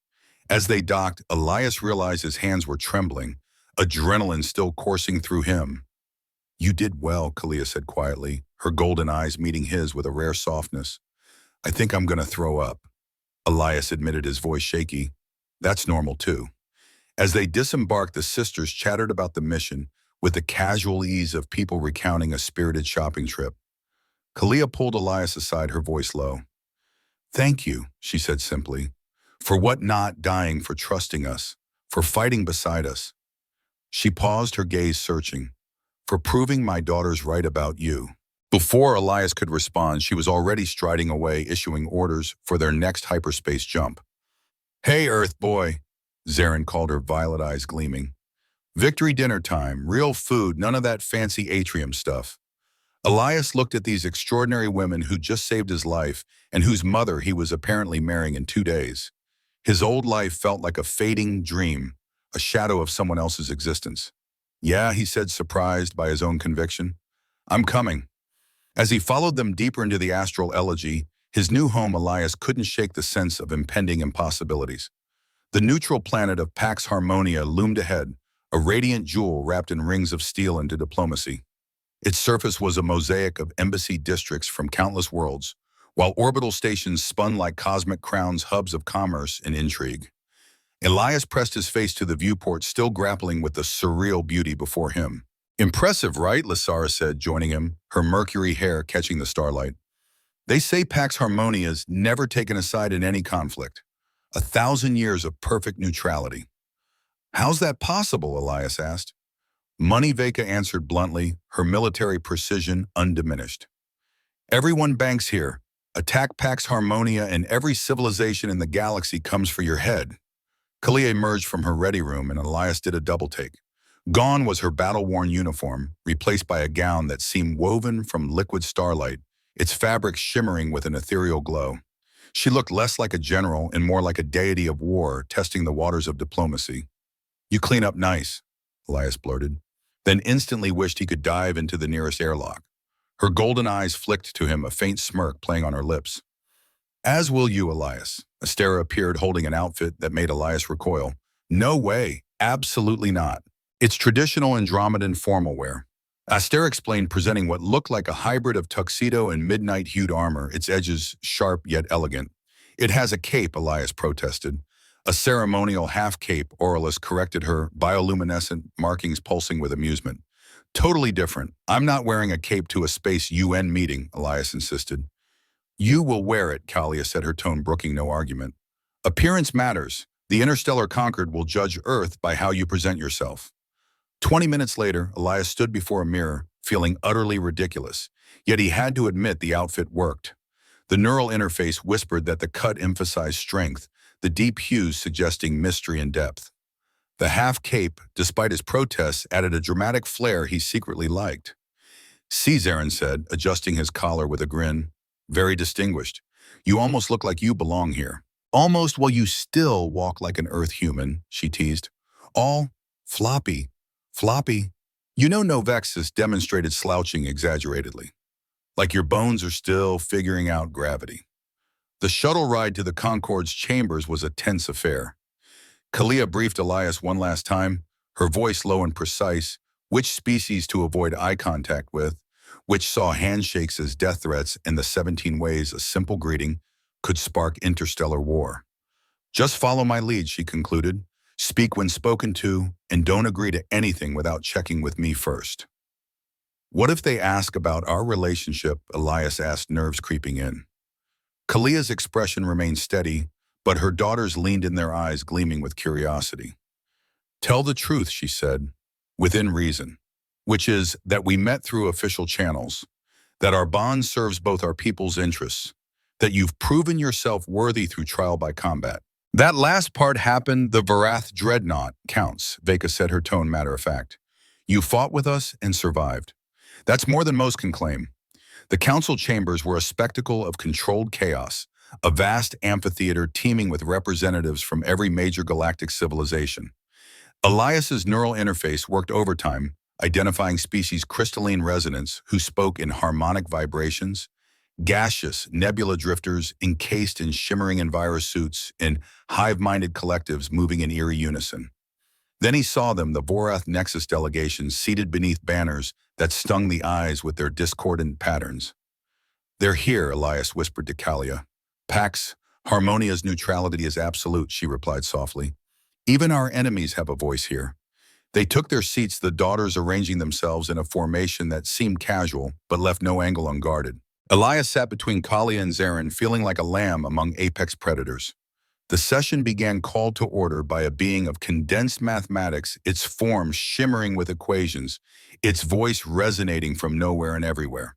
As they docked, Elias realized his hands were trembling, adrenaline still coursing through him. "You did well," Kalia said quietly, her golden eyes meeting his with a rare softness. "I think I'm going to throw up." Elias admitted, his voice shaky. "That's normal too." As they disembarked, the sisters chattered about the mission with the casual ease of people recounting a spirited shopping trip. Kalia pulled Elias aside, her voice low. "Thank you," she said simply. "For what? Not dying, for trusting us, for fighting beside us." She paused, her gaze searching. "For proving my daughter's right about you." Before Elias could respond, she was already striding away, issuing orders for their next hyperspace jump. "Hey, Earth boy," Zarin called, her violet eyes gleaming. "Victory dinner time, real food, none of that fancy atrium stuff." Elias looked at these extraordinary women who just saved his life and whose mother he was apparently marrying in 2 days. His old life felt like a fading dream, a shadow of someone else's existence. "Yeah," he said, surprised by his own conviction. "I'm coming." As he followed them deeper into the astral elegy, his new home, Elias couldn't shake the sense of impending impossibilities. The neutral planet of Pax Harmonia loomed ahead, a radiant jewel wrapped in rings of steel and diplomacy. Its surface was a mosaic of embassy districts from countless worlds, while orbital stations spun like cosmic crowns, hubs of commerce and intrigue. Elias pressed his face to the viewport, still grappling with the surreal beauty before him. "Impressive, right?" Lysara said, joining him, her mercury hair catching the starlight. "They say Pax Harmonia's never taken a side in any conflict. 1,000 years of perfect neutrality." "How's that possible?" Elias asked. Money Veka answered bluntly, her military precision undiminished. "Everyone banks here. Attack Pax Harmonia and every civilization in the galaxy comes for your head." Kalia emerged from her ready room and Elias did a double take. Gone was her battle-worn uniform, replaced by a gown that seemed woven from liquid starlight, its fabric shimmering with an ethereal glow. She looked less like a general and more like a deity of war, testing the waters of diplomacy. "You clean up nice," Elias blurted, then instantly wished he could dive into the nearest airlock. Her golden eyes flicked to him, a faint smirk playing on her lips. "As will you, Elias." Astera appeared, holding an outfit that made Elias recoil. "No way, absolutely not. It's traditional Andromedan formal wear." Astera explained, presenting what looked like a hybrid of tuxedo and midnight-hued armor, its edges sharp yet elegant. "It has a cape," Elias protested. "A ceremonial half-cape," Oralis corrected her, bioluminescent markings pulsing with amusement. "Totally different. I'm not wearing a cape to a space UN meeting," Elias insisted. "You will wear it," Kalia said, her tone brooking no argument. "Appearance matters. The interstellar conquered will judge Earth by how you present yourself." 20 minutes later, Elias stood before a mirror, feeling utterly ridiculous. Yet he had to admit the outfit worked. The neural interface whispered that the cut emphasized strength, the deep hues suggesting mystery and depth. The half-cape, despite his protests, added a dramatic flair he secretly liked. "See," Zarin said, adjusting his collar with a grin. "Very distinguished. You almost look like you belong here." "Almost, while you still walk like an Earth human," she teased. "All floppy. Floppy. You know Novexus demonstrated slouching exaggeratedly. Like your bones are still figuring out gravity." The shuttle ride to the Concorde's chambers was a tense affair. Kalia briefed Elias one last time, her voice low and precise, which species to avoid eye contact with, which saw handshakes as death threats and the 17 ways a simple greeting could spark interstellar war. Just follow my lead, she concluded. Speak when spoken to, and don't agree to anything without checking with me first. What if they ask about our relationship? Elias asked, nerves creeping in. Kalia's expression remained steady, but her daughters leaned in, their eyes gleaming with curiosity. Tell the truth, she said, within reason, which is that we met through official channels, that our bond serves both our people's interests, that you've proven yourself worthy through trial by combat. That last part happened, the Varath dreadnought counts, Veka said, her tone matter of fact. You fought with us and survived. That's more than most can claim. The council chambers were a spectacle of controlled chaos, a vast amphitheater teeming with representatives from every major galactic civilization. Elias's neural interface worked overtime, identifying species' crystalline resonance who spoke in harmonic vibrations, gaseous nebula drifters encased in shimmering envirosuits, and hive-minded collectives moving in eerie unison. Then he saw them, the Vorath Nexus delegations, seated beneath banners that stung the eyes with their discordant patterns. They're here, Elias whispered to Kalia. Pax, Harmonia's neutrality is absolute, she replied softly. Even our enemies have a voice here. They took their seats, the daughters arranging themselves in a formation that seemed casual, but left no angle unguarded. Elias sat between Kalia and Zarin, feeling like a lamb among apex predators. The session began, called to order by a being of condensed mathematics, its form shimmering with equations, its voice resonating from nowhere and everywhere.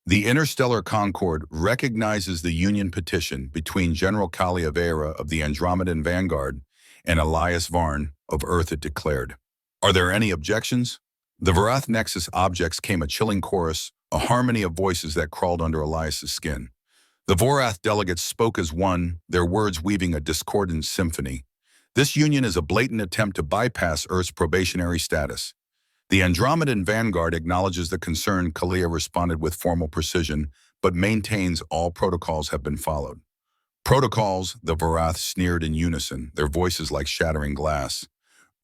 The Interstellar Concord recognizes the union petition between General Kalia Vera of the Andromedan Vanguard and Elias Varn of Earth, it declared. Are there any objections? The Varath Nexus objects came, a chilling chorus, a harmony of voices that crawled under Elias's skin. The Vorath delegates spoke as one, their words weaving a discordant symphony. This union is a blatant attempt to bypass Earth's probationary status. The Andromedan Vanguard acknowledges the concern. Kalia responded with formal precision, but maintains all protocols have been followed. Protocols, the Vorath sneered in unison, their voices like shattering glass.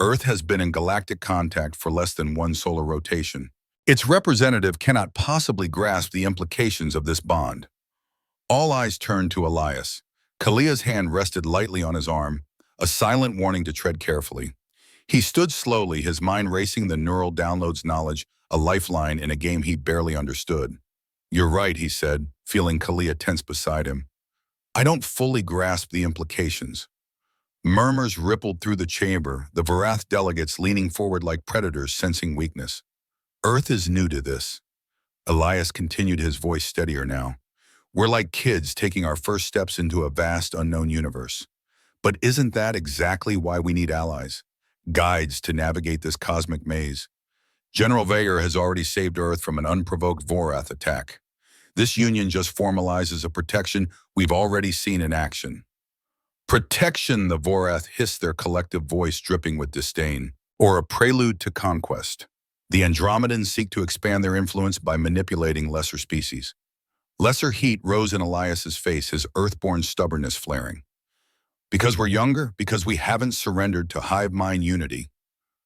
Earth has been in galactic contact for less than one solar rotation. Its representative cannot possibly grasp the implications of this bond. All eyes turned to Elias. Kalia's hand rested lightly on his arm, a silent warning to tread carefully. He stood slowly, his mind racing, the neural downloads knowledge, a lifeline in a game he barely understood. You're right, he said, feeling Kalia tense beside him. I don't fully grasp the implications. Murmurs rippled through the chamber, the Varath delegates leaning forward like predators sensing weakness. Earth is new to this. Elias continued, his voice steadier now. We're like kids taking our first steps into a vast unknown universe. But isn't that exactly why we need allies? Guides to navigate this cosmic maze. General Vayer has already saved Earth from an unprovoked Vorath attack. This union just formalizes a protection we've already seen in action. Protection, the Vorath hissed, their collective voice dripping with disdain. Or a prelude to conquest. The Andromedans seek to expand their influence by manipulating lesser species. Lesser heat rose in Elias's face, his earthborn stubbornness flaring. Because we're younger, because we haven't surrendered to hive mind unity.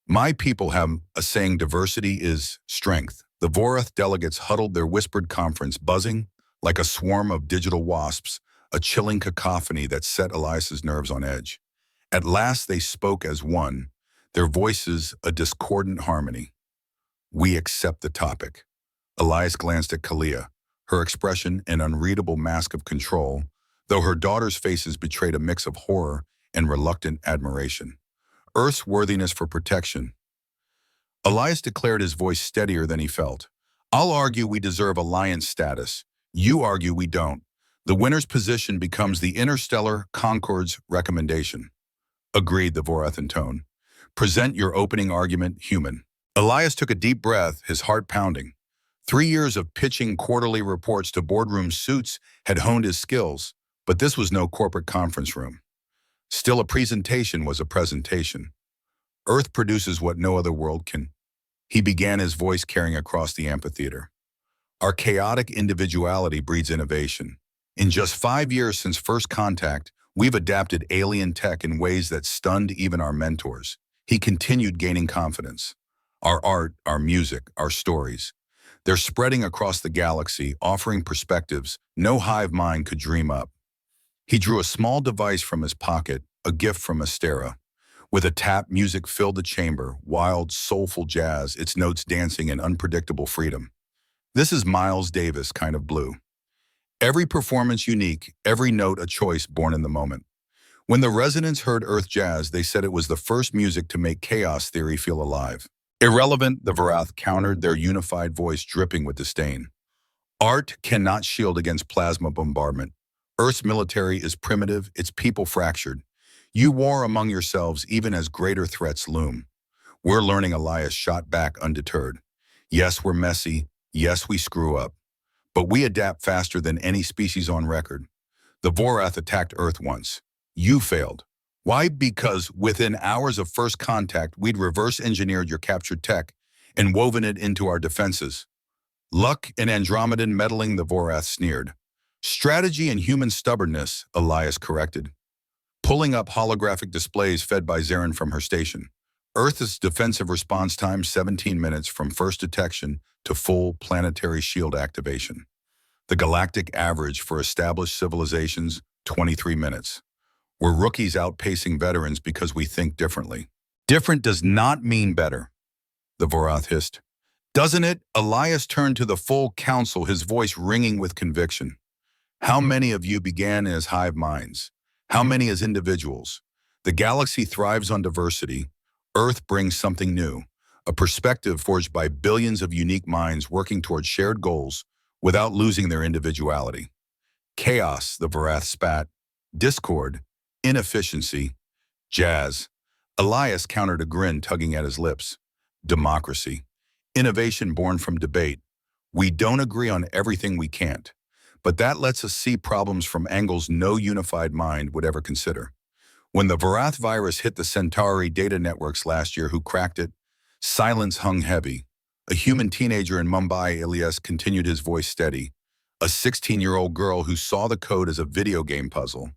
My people have a saying, diversity is strength. The Vorath delegates huddled, their whispered conference buzzing like a swarm of digital wasps, a chilling cacophony that set Elias's nerves on edge. At last they spoke as one, their voices a discordant harmony. We accept the topic. Elias glanced at Kalia, her expression an unreadable mask of control, though her daughters' faces betrayed a mix of horror and reluctant admiration. Earth's worthiness for protection. Elias declared, his voice steadier than he felt. I'll argue we deserve alliance status. You argue we don't. The winner's position becomes the Interstellar Concord's recommendation. Agreed, the Vorath intoned. Present your opening argument, human. Elias took a deep breath, his heart pounding. 3 years of pitching quarterly reports to boardroom suits had honed his skills, but this was no corporate conference room. Still, a presentation was a presentation. Earth produces what no other world can. He began, his voice carrying across the amphitheater. Our chaotic individuality breeds innovation. In just 5 years since first contact, we've adapted alien tech in ways that stunned even our mentors. He continued, gaining confidence. Our art, our music, our stories. They're spreading across the galaxy, offering perspectives no hive mind could dream up. He drew a small device from his pocket, a gift from Astera. With a tap, music filled the chamber, wild, soulful jazz, its notes dancing in unpredictable freedom. This is Miles Davis kind of blue. Every performance unique, every note a choice born in the moment. When the residents heard Earth jazz, they said it was the first music to make chaos theory feel alive. Irrelevant, the Varath countered, their unified voice dripping with disdain. Art cannot shield against plasma bombardment. Earth's military is primitive, its people fractured. You war among yourselves even as greater threats loom. We're learning, Elias shot back undeterred. Yes, we're messy. Yes, we screw up. But we adapt faster than any species on record. The Vorath attacked Earth once. You failed. Why? Because within hours of first contact, we'd reverse engineered your captured tech and woven it into our defenses. Luck and Andromedan meddling, the Vorath sneered. Strategy and human stubbornness, Elias corrected. Pulling up holographic displays fed by Zarin from her station. Earth's defensive response time 17 minutes from first detection to full planetary shield activation. The galactic average for established civilizations, 23 minutes. We're rookies outpacing veterans because we think differently. Different does not mean better, the Vorath hissed. Doesn't it? Elias turned to the full council, his voice ringing with conviction. How many of you began as hive minds? How many as individuals? The galaxy thrives on diversity. Earth brings something new, a perspective forged by billions of unique minds working toward shared goals without losing their individuality. Chaos, the Vorath spat. Discord, inefficiency, jazz. Elias countered, a grin tugging at his lips. Democracy, innovation born from debate. We don't agree on everything, we can't. But that lets us see problems from angles no unified mind would ever consider. When the Vorath virus hit the Centauri data networks last year, who cracked it? Silence hung heavy. A human teenager in Mumbai, Elias continued, his voice steady. A 16-year-old girl who saw the code as a video game puzzle.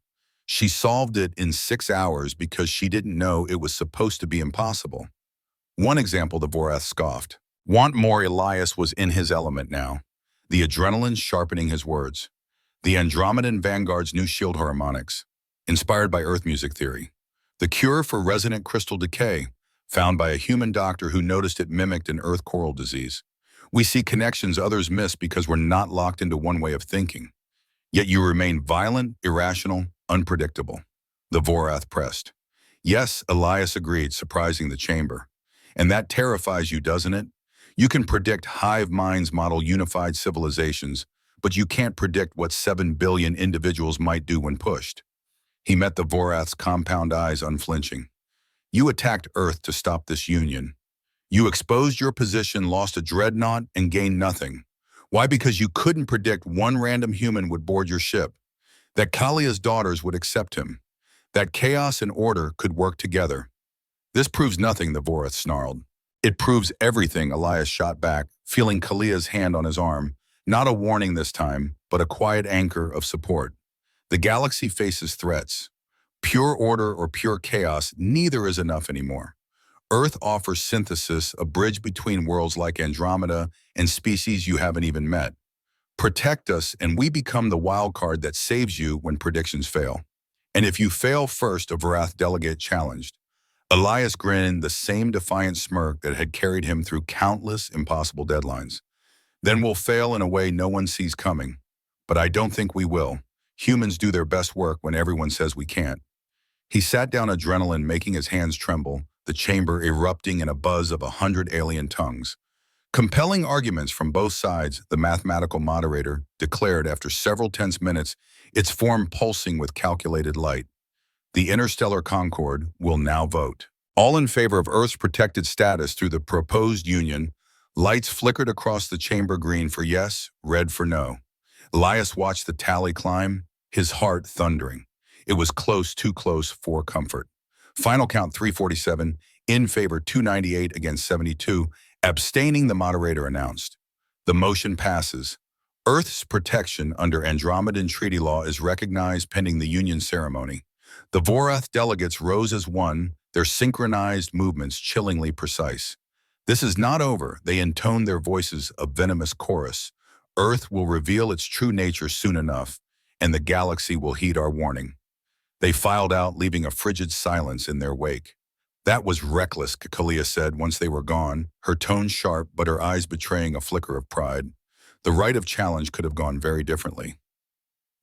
She solved it in 6 hours because she didn't know it was supposed to be impossible. One example, the Vorath scoffed. Want more? Elias was in his element now. The adrenaline sharpening his words. The Andromedan Vanguard's new shield harmonics, inspired by Earth music theory. The cure for resonant crystal decay, found by a human doctor who noticed it mimicked an Earth coral disease. We see connections others miss because we're not locked into one way of thinking. Yet you remain violent, irrational, unpredictable. The Vorath pressed. Yes, Elias agreed, surprising the chamber. And that terrifies you, doesn't it? You can predict hive minds model unified civilizations, but you can't predict what 7 billion individuals might do when pushed. He met the Vorath's compound eyes, unflinching. You attacked Earth to stop this union. You exposed your position, lost a dreadnought, and gained nothing. Why? Because you couldn't predict one random human would board your ship, that Kalia's daughters would accept him, that chaos and order could work together. This proves nothing, the Vorath snarled. It proves everything, Elias shot back, feeling Kalia's hand on his arm. Not a warning this time, but a quiet anchor of support. The galaxy faces threats. Pure order or pure chaos, neither is enough anymore. Earth offers synthesis, a bridge between worlds like Andromeda and species you haven't even met. Protect us, and we become the wild card that saves you when predictions fail. And if you fail first, a Vorath delegate challenged. Elias grinned, the same defiant smirk that had carried him through countless impossible deadlines. Then we'll fail in a way no one sees coming. But I don't think we will. Humans do their best work when everyone says we can't. He sat down, adrenaline making his hands tremble, the chamber erupting in a buzz of 100 alien tongues. Compelling arguments from both sides, the mathematical moderator declared after several tense minutes, its form pulsing with calculated light. The interstellar concord will now vote. All in favor of Earth's protected status through the proposed union. Lights flickered across the chamber, green for yes, red for no. Elias watched the tally climb, his heart thundering. It was close, too close for comfort. Final count 347, in favor 298 against 72, abstaining, the moderator announced. The motion passes. Earth's protection under Andromedan treaty law is recognized pending the union ceremony. The Vorath delegates rose as one, their synchronized movements chillingly precise. This is not over, they intoned their voices a venomous chorus. Earth will reveal its true nature soon enough, and the galaxy will heed our warning. They filed out, leaving a frigid silence in their wake. That was reckless, Kalia said once they were gone, her tone sharp but her eyes betraying a flicker of pride. The rite of challenge could have gone very differently.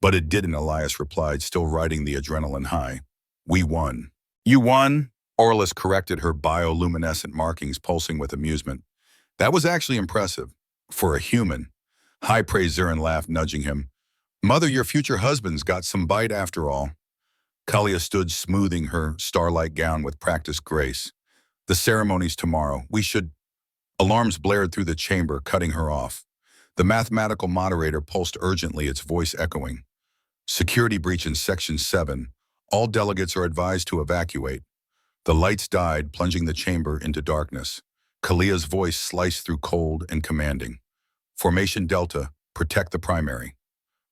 But it didn't, Elias replied, still riding the adrenaline high. We won. You won? Orlis corrected, her bioluminescent markings pulsing with amusement. That was actually impressive. For a human. High praise, Zarin laughed, nudging him. Mother, your future husband's got some bite after all. Kalia stood smoothing her starlight gown with practiced grace. The ceremony's tomorrow. We should... Alarms blared through the chamber, cutting her off. The mathematical moderator pulsed urgently, its voice echoing. Security breach in Section 7. All delegates are advised to evacuate. The lights died, plunging the chamber into darkness. Kalia's voice sliced through cold and commanding. Formation Delta, protect the primary.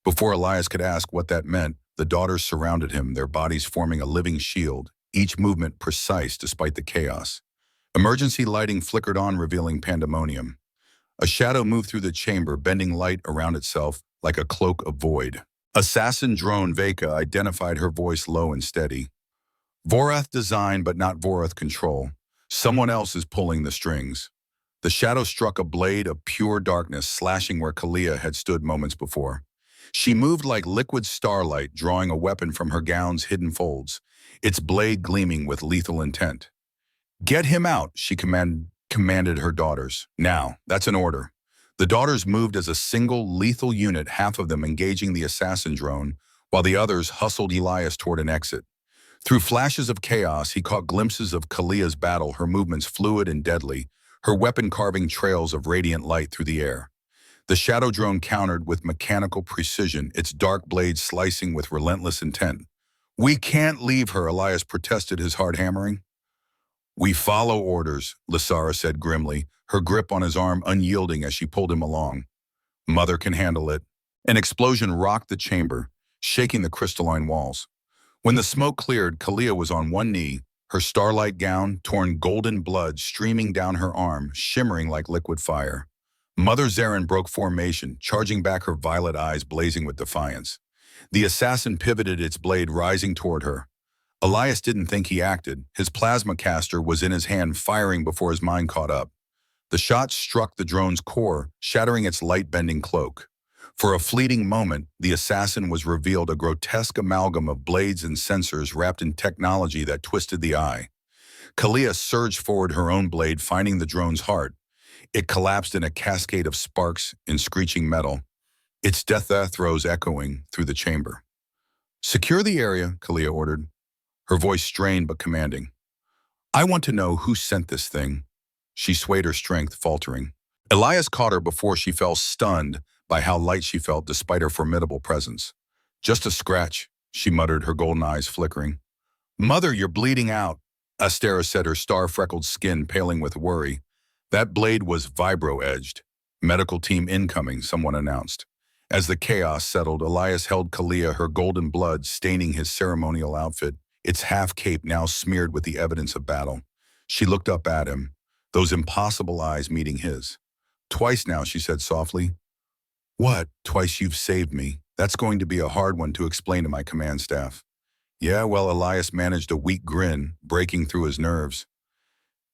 Before Elias could ask what that meant, the daughters surrounded him, their bodies forming a living shield, each movement precise despite the chaos. Emergency lighting flickered on, revealing pandemonium. A shadow moved through the chamber, bending light around itself like a cloak of void. Assassin drone Veka identified, her voice low and steady. Vorath design, but not Vorath control. Someone else is pulling the strings. The shadow struck a blade of pure darkness, slashing where Kalia had stood moments before. She moved like liquid starlight, drawing a weapon from her gown's hidden folds, its blade gleaming with lethal intent. Get him out, she commanded her daughters. Now, that's an order. The daughters moved as a single lethal unit, half of them engaging the assassin drone, while the others hustled Elias toward an exit. Through flashes of chaos, he caught glimpses of Kalia's battle, her movements fluid and deadly, her weapon carving trails of radiant light through the air. The shadow drone countered with mechanical precision, its dark blade slicing with relentless intent. We can't leave her, Elias protested, his heart hammering. We follow orders, Lysara said grimly, her grip on his arm unyielding as she pulled him along. Mother can handle it. An explosion rocked the chamber, shaking the crystalline walls. When the smoke cleared, Kalia was on one knee, her starlight gown, torn golden blood streaming down her arm, shimmering like liquid fire. Mother Zarin broke formation, charging back, her violet eyes blazing with defiance. The assassin pivoted, its blade rising toward her. Elias didn't think he acted. His plasma caster was in his hand, firing before his mind caught up. The shot struck the drone's core, shattering its light-bending cloak. For a fleeting moment, the assassin was revealed, a grotesque amalgam of blades and sensors wrapped in technology that twisted the eye. Kalia surged forward, her own blade finding the drone's heart. It collapsed in a cascade of sparks and screeching metal, its death throes echoing through the chamber. Secure the area, Kalia ordered, her voice strained but commanding. I want to know who sent this thing. She swayed, her strength faltering. Elias caught her before she fell, stunned by how light she felt despite her formidable presence. Just a scratch, she muttered, her golden eyes flickering. Mother, you're bleeding out, Astera said, her star-freckled skin paling with worry. That blade was vibro-edged. Medical team incoming, someone announced. As the chaos settled, Elias held Kalia, her golden blood staining his ceremonial outfit, its half-cape now smeared with the evidence of battle. She looked up at him, those impossible eyes meeting his. Twice now, she said softly. What? Twice you've saved me. That's going to be a hard one to explain to my command staff. Yeah, well, Elias managed a weak grin, breaking through his nerves.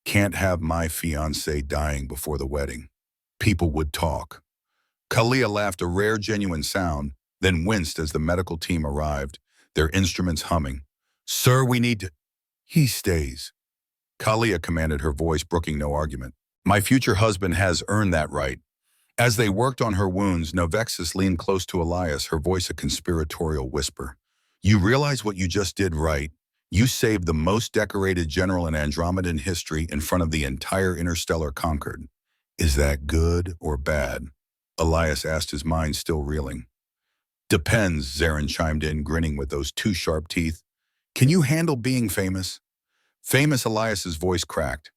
Can't have my fiancé dying before the wedding. People would talk. Kalia laughed, a rare, genuine sound, then winced as the medical team arrived, their instruments humming. Sir, we need to... He stays. Kalia commanded, her voice brooking no argument. My future husband has earned that right. As they worked on her wounds, Novexus leaned close to Elias, her voice a conspiratorial whisper. You realize what you just did, right? You saved the most decorated general in Andromedan history in front of the entire interstellar Concord. Is that good or bad? Elias asked, his mind still reeling. Depends, Zarin chimed in, grinning with those two sharp teeth. Can you handle being famous? Famous, Elias's voice cracked.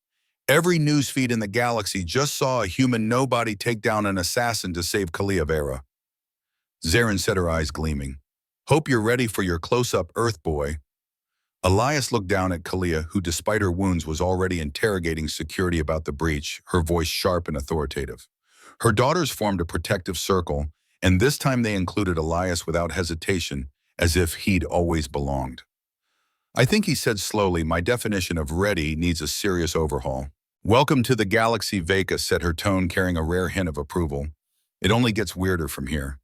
Every newsfeed in the galaxy just saw a human nobody take down an assassin to save Kalia Vera. Zarin said, her eyes gleaming. Hope you're ready for your close-up, Earth boy. Elias looked down at Kalia, who despite her wounds was already interrogating security about the breach, her voice sharp and authoritative. Her daughters formed a protective circle, and this time they included Elias without hesitation, as if he'd always belonged. I think he said slowly, my definition of ready needs a serious overhaul. Welcome to the galaxy, Veka said, her tone carrying a rare hint of approval. It only gets weirder from here.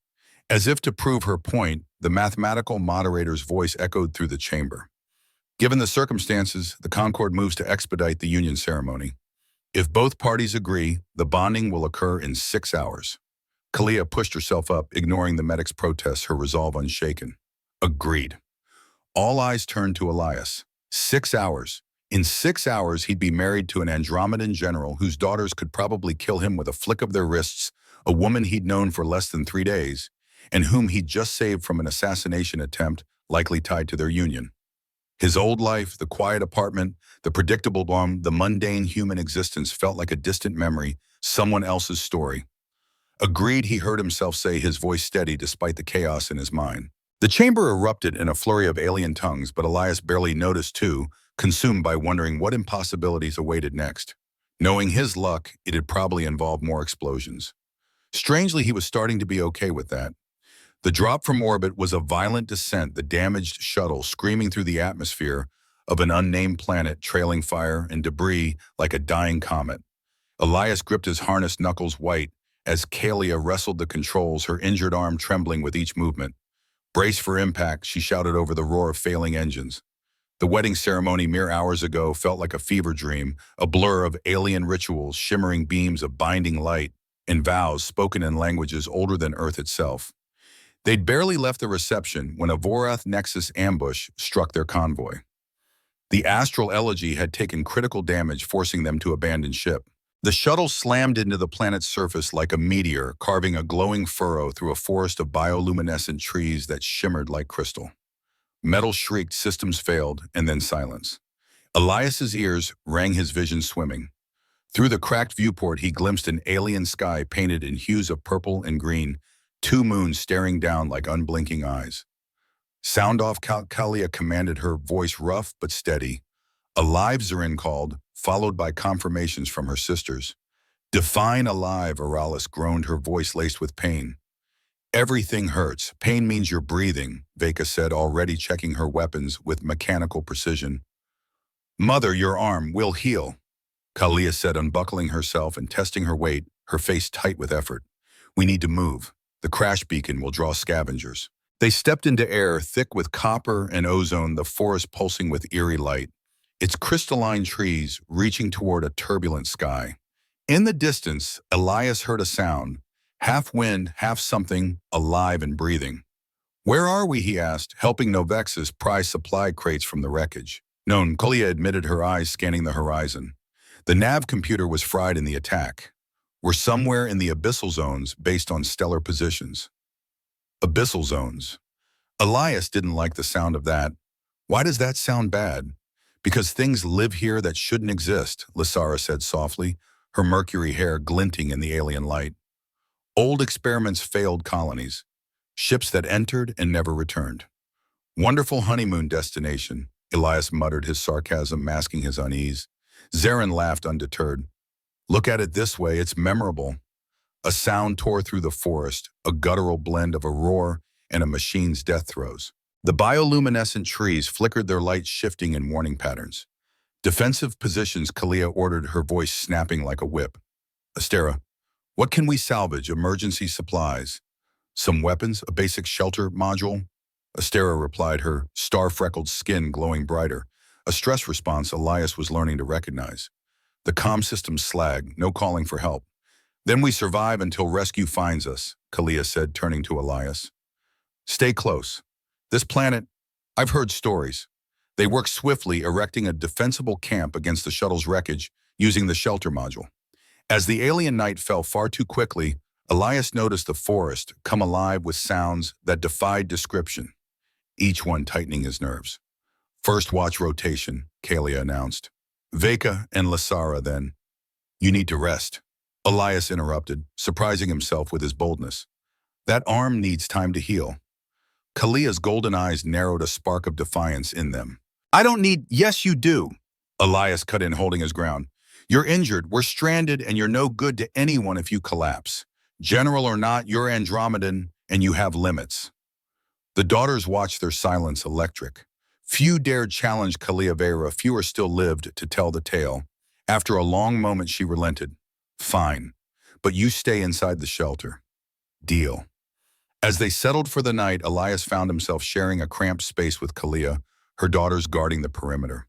As if to prove her point, the mathematical moderator's voice echoed through the chamber. Given the circumstances, the Concord moves to expedite the union ceremony. If both parties agree, the bonding will occur in 6 hours. Kalia pushed herself up, ignoring the medic's protests, her resolve unshaken. Agreed. All eyes turned to Elias. 6 hours. In 6 hours, he'd be married to an Andromedan general whose daughters could probably kill him with a flick of their wrists, a woman he'd known for less than 3 days, and whom he'd just saved from an assassination attempt likely tied to their union. His old life, the quiet apartment, the predictable bomb, the mundane human existence felt like a distant memory, someone else's story. Agreed, he heard himself say, his voice steady despite the chaos in his mind. The chamber erupted in a flurry of alien tongues, but Elias barely noticed too, consumed by wondering what impossibilities awaited next. Knowing his luck, it'd probably involve more explosions. Strangely, he was starting to be okay with that. The drop from orbit was a violent descent, the damaged shuttle screaming through the atmosphere of an unnamed planet, trailing fire and debris like a dying comet. Elias gripped his harness, knuckles white, as Kalia wrestled the controls, her injured arm trembling with each movement. Brace for impact, she shouted over the roar of failing engines. The wedding ceremony mere hours ago felt like a fever dream, a blur of alien rituals, shimmering beams of binding light, and vows spoken in languages older than Earth itself. They'd barely left the reception when a Vorath Nexus ambush struck their convoy. The astral elegy had taken critical damage, forcing them to abandon ship. The shuttle slammed into the planet's surface like a meteor, carving a glowing furrow through a forest of bioluminescent trees that shimmered like crystal. Metal shrieked, systems failed, and then silence. Elias's ears rang, his vision swimming. Through the cracked viewport, he glimpsed an alien sky painted in hues of purple and green, 2 moons staring down like unblinking eyes. Sound off, Kalia commanded, her voice rough but steady. Alive, Zarin called, followed by confirmations from her sisters. Define alive, Aralis groaned, her voice laced with pain. Everything hurts. Pain means you're breathing, Veka said, already checking her weapons with mechanical precision. Mother, your arm will heal, Kalia said, unbuckling herself and testing her weight, her face tight with effort. We need to move. The crash beacon will draw scavengers. They stepped into air thick with copper and ozone, the forest pulsing with eerie light, its crystalline trees reaching toward a turbulent sky. In the distance, Elias heard a sound, half wind, half something, alive and breathing. Where are we, he asked, helping Novexus pry supply crates from the wreckage. No, Kalia admitted, her eyes scanning the horizon. The nav computer was fried in the attack. We're somewhere in the abyssal zones based on stellar positions. Abyssal zones. Elias didn't like the sound of that. Why does that sound bad? Because things live here that shouldn't exist, Lysara said softly, her mercury hair glinting in the alien light. Old experiments failed colonies. Ships that entered and never returned. Wonderful honeymoon destination, Elias muttered, his sarcasm masking his unease. Zarin laughed undeterred. Look at it this way, it's memorable. A sound tore through the forest, a guttural blend of a roar and a machine's death throes. The bioluminescent trees flickered, their light shifting in warning patterns. Defensive positions, Kalia ordered, her voice snapping like a whip. Astera, what can we salvage? Emergency supplies. Some weapons, a basic shelter module? Astera replied, her star-freckled skin glowing brighter, a stress response Elias was learning to recognize. The comm system slag, no calling for help. Then we survive until rescue finds us, Kalia said, turning to Elias. Stay close. This planet, I've heard stories. They work swiftly, erecting a defensible camp against the shuttle's wreckage using the shelter module. As the alien night fell far too quickly, Elias noticed the forest come alive with sounds that defied description, each one tightening his nerves. First watch rotation, Kalia announced. Veka and Lysara then. You need to rest. Elias interrupted, surprising himself with his boldness. That arm needs time to heal. Kalia's golden eyes narrowed, a spark of defiance in them. I don't need, yes, you do. Elias cut in, holding his ground. You're injured, we're stranded, and you're no good to anyone if you collapse. General or not, you're Andromedan, and you have limits. The daughters watched their silence electric. Few dared challenge Vera, fewer still lived to tell the tale. After a long moment, she relented. Fine, but you stay inside the shelter. Deal. As they settled for the night, Elias found himself sharing a cramped space with Kalia, her daughters guarding the perimeter.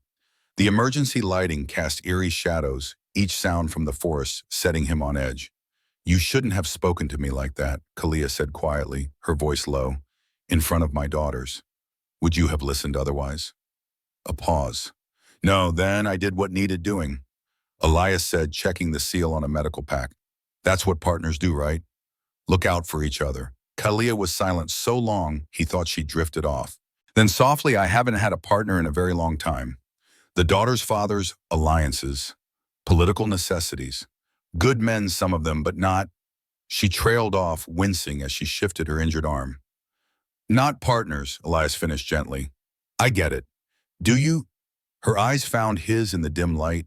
The emergency lighting cast eerie shadows, each sound from the forest setting him on edge. You shouldn't have spoken to me like that, Kalia said quietly, her voice low. In front of my daughters. Would you have listened otherwise? A pause. No, then I did what needed doing. Elias said, checking the seal on a medical pack. That's what partners do, right? Look out for each other. Kalia was silent so long, he thought she drifted off. Then softly, I haven't had a partner in a very long time. The daughter's father's alliances, political necessities. Good men, some of them, but not. She trailed off, wincing as she shifted her injured arm. Not partners, Elias finished gently. I get it. Do you? Her eyes found his in the dim light.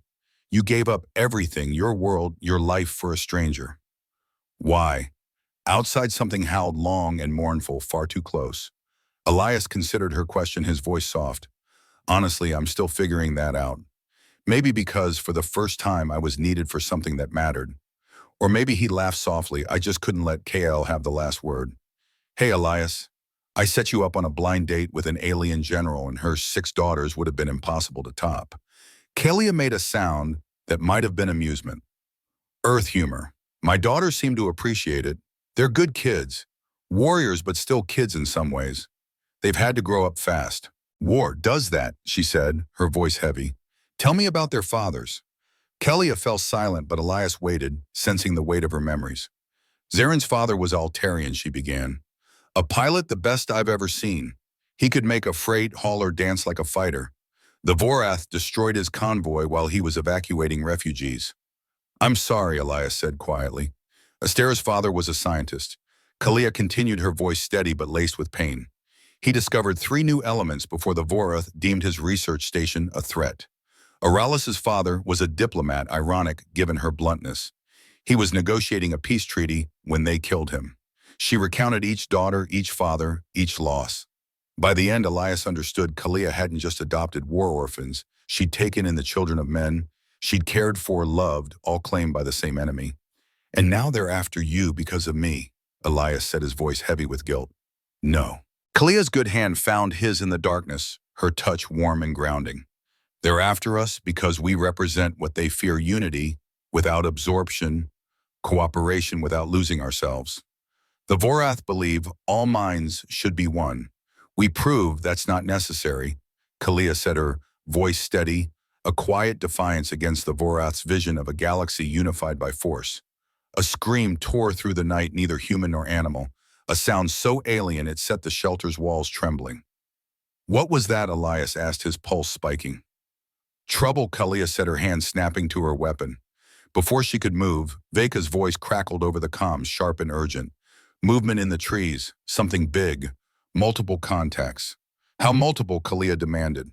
You gave up everything, your world, your life for a stranger. Why? Outside something howled long and mournful, far too close. Elias considered her question, his voice soft. Honestly, I'm still figuring that out. Maybe because for the first time I was needed for something that mattered. Or maybe he laughed softly, I just couldn't let KL have the last word. Hey, Elias. I set you up on a blind date with an alien general and her 6 daughters would have been impossible to top. Kalia made a sound that might have been amusement. Earth humor. My daughters seem to appreciate it. They're good kids. Warriors, but still kids in some ways. They've had to grow up fast. War does that, she said, her voice heavy. Tell me about their fathers. Kalia fell silent, but Elias waited, sensing the weight of her memories. Zaren's father was Altarian, she began. A pilot the best I've ever seen. He could make a freight hauler dance like a fighter. The Vorath destroyed his convoy while he was evacuating refugees. I'm sorry, Elias said quietly. Astera's father was a scientist. Kalia continued, her voice steady but laced with pain. He discovered 3 new elements before the Vorath deemed his research station a threat. Oralis's father was a diplomat, ironic given her bluntness. He was negotiating a peace treaty when they killed him. She recounted each daughter, each father, each loss. By the end, Elias understood Kalia hadn't just adopted war orphans. She'd taken in the children of men. She'd cared for, loved, all claimed by the same enemy. And now they're after you because of me, Elias said, his voice heavy with guilt. No. Kalia's good hand found his in the darkness, her touch warm and grounding. They're after us because we represent what they fear: unity without absorption, cooperation without losing ourselves. The Vorath believe all minds should be one. We prove that's not necessary, Kalia said, her voice steady, a quiet defiance against the Vorath's vision of a galaxy unified by force. A scream tore through the night, neither human nor animal, a sound so alien it set the shelter's walls trembling. What was that? Elias asked, his pulse spiking. Trouble, Kalia said, her hand snapping to her weapon. Before she could move, Veka's voice crackled over the comms, sharp and urgent. Movement in the trees, something big, multiple contacts. How multiple? Kalia demanded.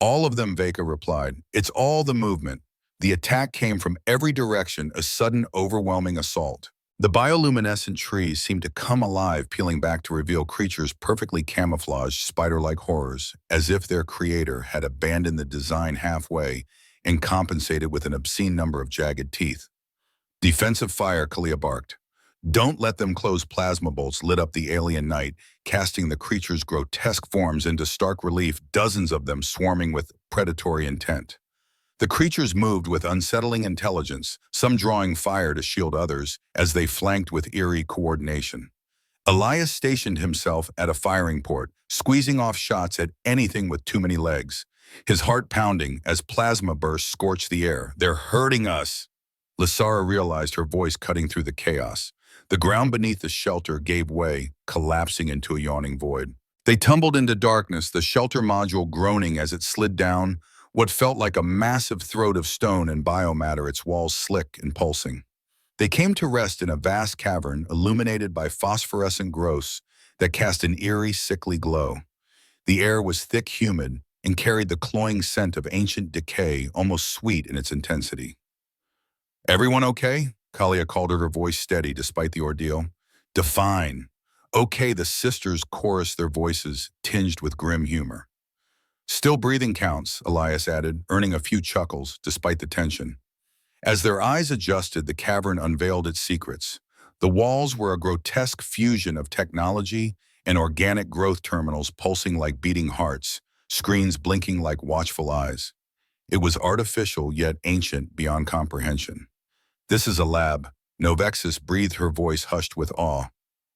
All of them, Veka replied. It's all the movement. The attack came from every direction, a sudden, overwhelming assault. The bioluminescent trees seemed to come alive, peeling back to reveal creatures perfectly camouflaged, spider-like horrors, as if their creator had abandoned the design halfway and compensated with an obscene number of jagged teeth. Defensive fire, Kalia barked. Don't let them close. Plasma bolts lit up the alien night, casting the creature's grotesque forms into stark relief, dozens of them swarming with predatory intent. The creatures moved with unsettling intelligence, some drawing fire to shield others as they flanked with eerie coordination. Elias stationed himself at a firing port, squeezing off shots at anything with too many legs, his heart pounding as plasma bursts scorched the air. They're hurting us. Lysara realized, her voice cutting through the chaos. The ground beneath the shelter gave way, collapsing into a yawning void. They tumbled into darkness, the shelter module groaning as it slid down, what felt like a massive throat of stone and biomatter, its walls slick and pulsing. They came to rest in a vast cavern illuminated by phosphorescent growths that cast an eerie, sickly glow. The air was thick, humid, and carried the cloying scent of ancient decay, almost sweet in its intensity. "Everyone okay?" Kalia called her voice steady despite the ordeal. "Define." "Okay," the sisters chorused their voices, tinged with grim humor. "Still breathing counts," Elias added, earning a few chuckles despite the tension. As their eyes adjusted, the cavern unveiled its secrets. The walls were a grotesque fusion of technology and organic growth terminals pulsing like beating hearts, screens blinking like watchful eyes. It was artificial yet ancient beyond comprehension. "This is a lab." Novexus breathed, her voice hushed with awe.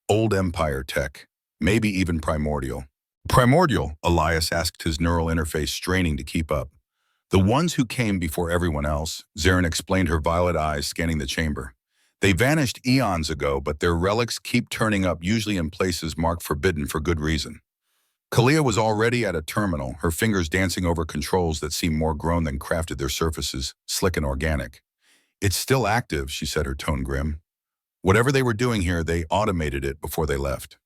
"Old Empire tech, maybe even primordial." "Primordial?" Elias asked, his neural interface straining to keep up. "The ones who came before everyone else," Zarin explained, her violet eyes scanning the chamber. "They vanished eons ago, but their relics keep turning up, usually in places marked forbidden for good reason." Kalia was already at a terminal, her fingers dancing over controls that seemed more grown than crafted, their surfaces slick and organic. "It's still active," she said, her tone grim. "Whatever they were doing here, they automated it before they left."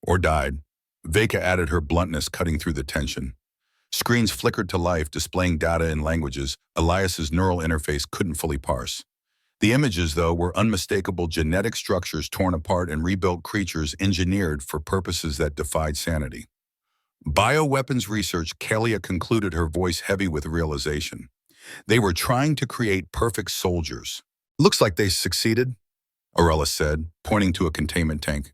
"Or died." Veka added, her bluntness cutting through the tension. Screens flickered to life, displaying data in languages Elias's neural interface couldn't fully parse. The images, though, were unmistakable genetic structures torn apart and rebuilt, creatures engineered for purposes that defied sanity. "Bioweapons research," Kalia concluded, her voice heavy with realization. "They were trying to create perfect soldiers." "Looks like they succeeded," Aurelis said, pointing to a containment tank.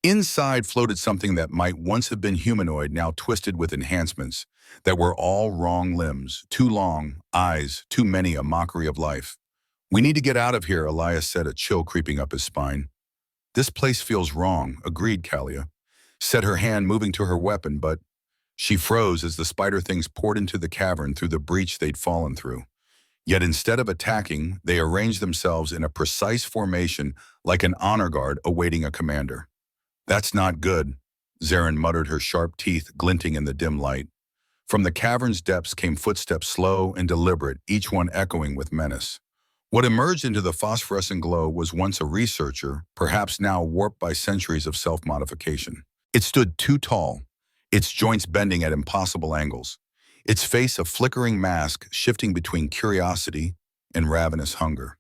Inside floated something that might once have been humanoid, now twisted with enhancements that were all wrong: limbs, too long, eyes, too many, a mockery of life. "We need to get out of here," Elias said, a chill creeping up his spine. "This place feels wrong," agreed Kalia, said, her hand moving to her weapon, but she froze as the spider things poured into the cavern through the breach they'd fallen through. Yet instead of attacking, they arranged themselves in a precise formation like an honor guard awaiting a commander. "That's not good," Zarin muttered, her sharp teeth glinting in the dim light. From the cavern's depths came footsteps, slow and deliberate, each one echoing with menace. What emerged into the phosphorescent glow was once a researcher, perhaps now warped by centuries of self-modification. It stood too tall, its joints bending at impossible angles, its face a flickering mask shifting between curiosity and ravenous hunger.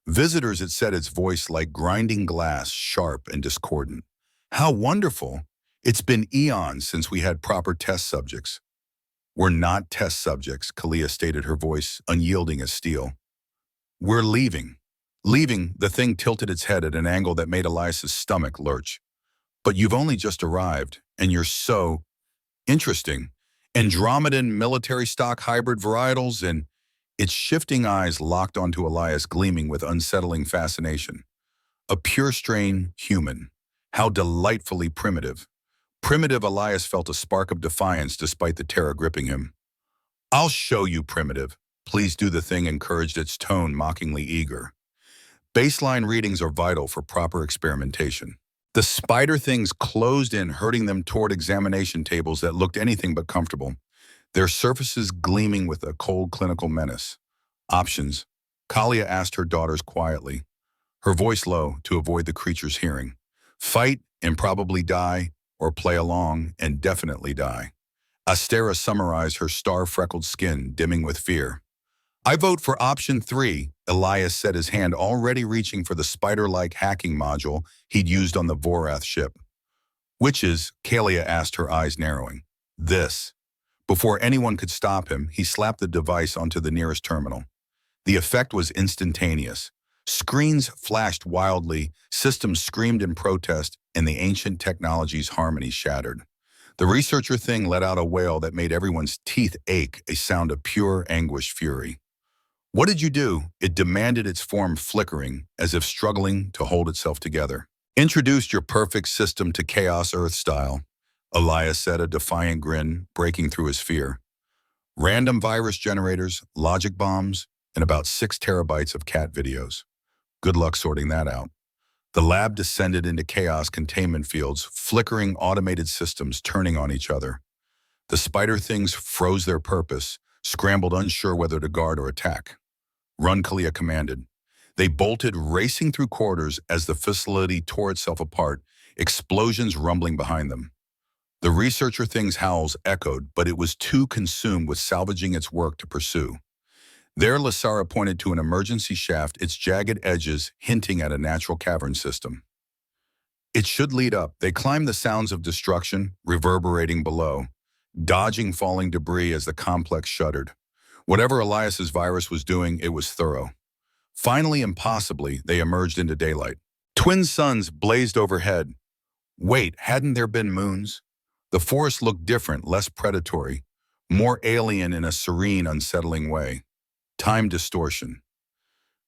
"Visitors," it said, its voice like grinding glass, sharp and discordant. "How wonderful! It's been eons since we had proper test subjects." "We're not test subjects," Kalia stated, her voice unyielding as steel. "We're leaving." "Leaving?" The thing tilted its head at an angle that made Elias's stomach lurch. "But you've only just arrived, and you're so interesting. Andromedan military stock hybrid varietals," and its shifting eyes locked onto Elias, gleaming with unsettling fascination. "A pure strain human. How delightfully primitive." Primitive, Elias felt a spark of defiance despite the terror gripping him. "I'll show you, primitive." "Please do," the thing encouraged, its tone mockingly eager. "Baseline readings are vital for proper experimentation." The spider things closed in, herding them toward examination tables that looked anything but comfortable, their surfaces gleaming with a cold clinical menace. "Options?" Kalia asked her daughters quietly, her voice low to avoid the creature's hearing. "Fight and probably die, or play along and definitely die." Astera summarized, her star-freckled skin dimming with fear. "I vote for option 3, Elias said, his hand already reaching for the spider-like hacking module he'd used on the Vorath ship. "Which is?" Kalia asked, her eyes narrowing. "This." Before anyone could stop him, he slapped the device onto the nearest terminal. The effect was instantaneous. Screens flashed wildly, systems screamed in protest, and the ancient technology's harmony shattered. The researcher thing let out a wail that made everyone's teeth ache, a sound of pure anguished fury. "What did you do?" It demanded, its form flickering, as if struggling to hold itself together. "Introduced your perfect system to chaos Earth style," Elias said, a defiant grin breaking through his fear. "Random virus generators, logic bombs, and about 6 terabytes of cat videos. Good luck sorting that out." The lab descended into chaos, containment fields, flickering automated systems turning on each other. The spider things froze their purpose, scrambled unsure whether to guard or attack. "Run," Kalia commanded. They bolted, racing through corridors as the facility tore itself apart, explosions rumbling behind them. The researcher thing's howls echoed, but it was too consumed with salvaging its work to pursue. There, Lasara pointed to an emergency shaft, its jagged edges hinting at a natural cavern system. It should lead up. They climbed the sounds of destruction, reverberating below, dodging falling debris as the complex shuddered. Whatever Elias's virus was doing, it was thorough. Finally, impossibly, they emerged into daylight. Twin suns blazed overhead. Wait, hadn't there been moons? The forest looked different, less predatory, more alien in a serene, unsettling way. Time distortion.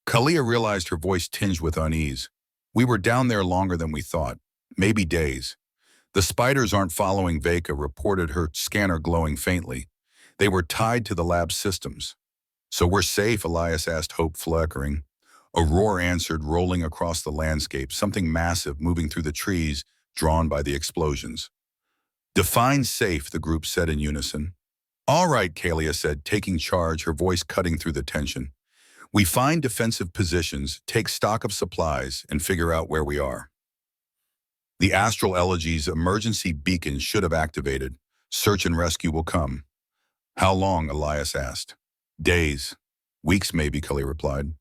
Kalia realized, her voice tinged with unease. We were down there longer than we thought, maybe days. The spiders aren't following Veka, reported, her scanner glowing faintly. They were tied to the lab's systems. So we're safe, Elias asked, hope flickering. A roar answered, rolling across the landscape, something massive moving through the trees, drawn by the explosions. Define safe, the group said in unison. All right, Kalia said, taking charge, her voice cutting through the tension. We find defensive positions, take stock of supplies, and figure out where we are. The Astral Elegy's emergency beacon should have activated. Search and rescue will come. How long? Elias asked. Days. Weeks maybe, Kalia replied.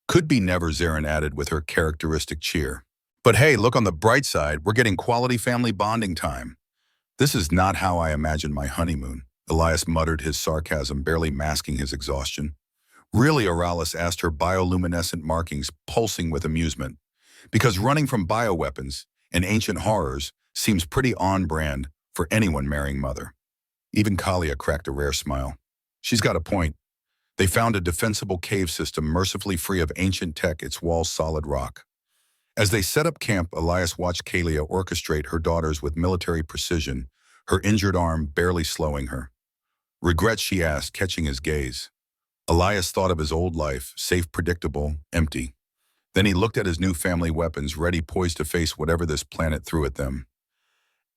Could be never, Zarin added with her characteristic cheer. But hey, look on the bright side, we're getting quality family bonding time. This is not how I imagined my honeymoon, Elias muttered, his sarcasm barely masking his exhaustion. Really, Oralis asked, her bioluminescent markings pulsing with amusement. Because running from bioweapons and ancient horrors seems pretty on-brand for anyone marrying Mother. Even Kalia cracked a rare smile. She's got a point. They found a defensible cave system mercifully free of ancient tech, its walls solid rock. As they set up camp, Elias watched Kalia orchestrate her daughters with military precision, her injured arm barely slowing her. Regrets, she asked, catching his gaze. Elias thought of his old life, safe, predictable, empty. Then he looked at his new family weapons, ready, poised to face whatever this planet threw at them.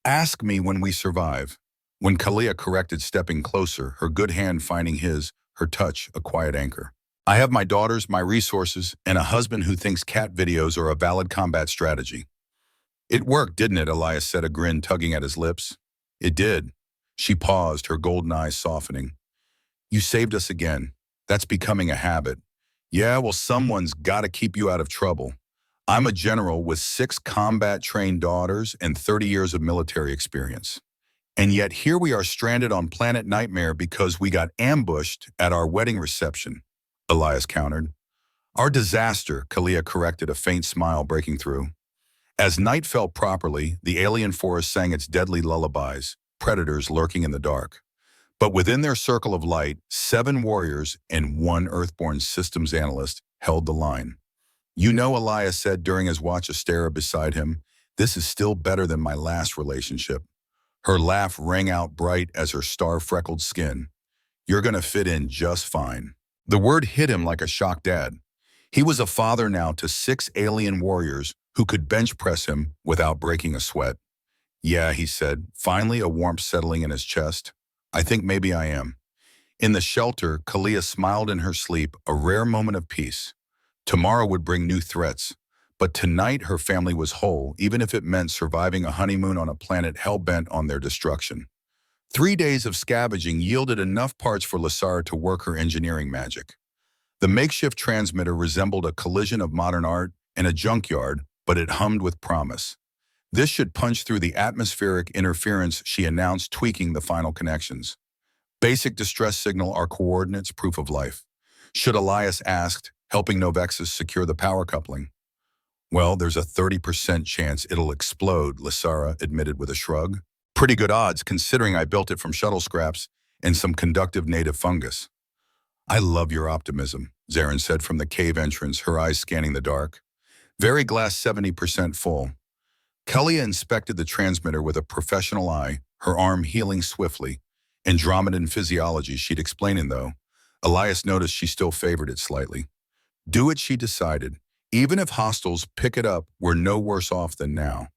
Ask me when we survive. When Kalia corrected, stepping closer, her good hand finding his, her touch a quiet anchor. I have my daughters, my resources, and a husband who thinks cat videos are a valid combat strategy. It worked, didn't it? Elias said, a grin tugging at his lips. It did. She paused, her golden eyes softening. You saved us again. That's becoming a habit. Yeah, well, someone's got to keep you out of trouble. I'm a general with 6 combat-trained daughters and 30 years of military experience. And yet here we are stranded on Planet Nightmare because we got ambushed at our wedding reception, Elias countered. Our disaster, Kalia corrected, a faint smile breaking through. As night fell properly, the alien forest sang its deadly lullabies, predators lurking in the dark. But within their circle of light, 7 warriors and 1 Earthborn systems analyst held the line. You know, Elias said during his watch, Astera beside him, this is still better than my last relationship. Her laugh rang out bright as her star-freckled skin. You're gonna fit in just fine. The word hit him like a shocked dad. He was a father now to 6 alien warriors who could bench press him without breaking a sweat. Yeah, he said, finally a warmth settling in his chest. I think maybe I am. In the shelter, Kalia smiled in her sleep, a rare moment of peace. Tomorrow would bring new threats, but tonight her family was whole, even if it meant surviving a honeymoon on a planet hell-bent on their destruction. 3 days of scavenging yielded enough parts for Lasara to work her engineering magic. The makeshift transmitter resembled a collision of modern art and a junkyard, but it hummed with promise. This should punch through the atmospheric interference, she announced, tweaking the final connections. Basic distress signal, our coordinates, proof of life. Should, Elias asked, helping Novexus secure the power coupling. Well, there's a 30% chance it'll explode, Lasara admitted with a shrug. Pretty good odds, considering I built it from shuttle scraps and some conductive native fungus. I love your optimism, Zarin said from the cave entrance, her eyes scanning the dark. Very glass 70% full. Kalia inspected the transmitter with a professional eye, her arm healing swiftly. Andromedan physiology, she'd explaining though. Elias noticed she still favored it slightly. Do it, she decided. Even if hostiles pick it up, we're no worse off than now.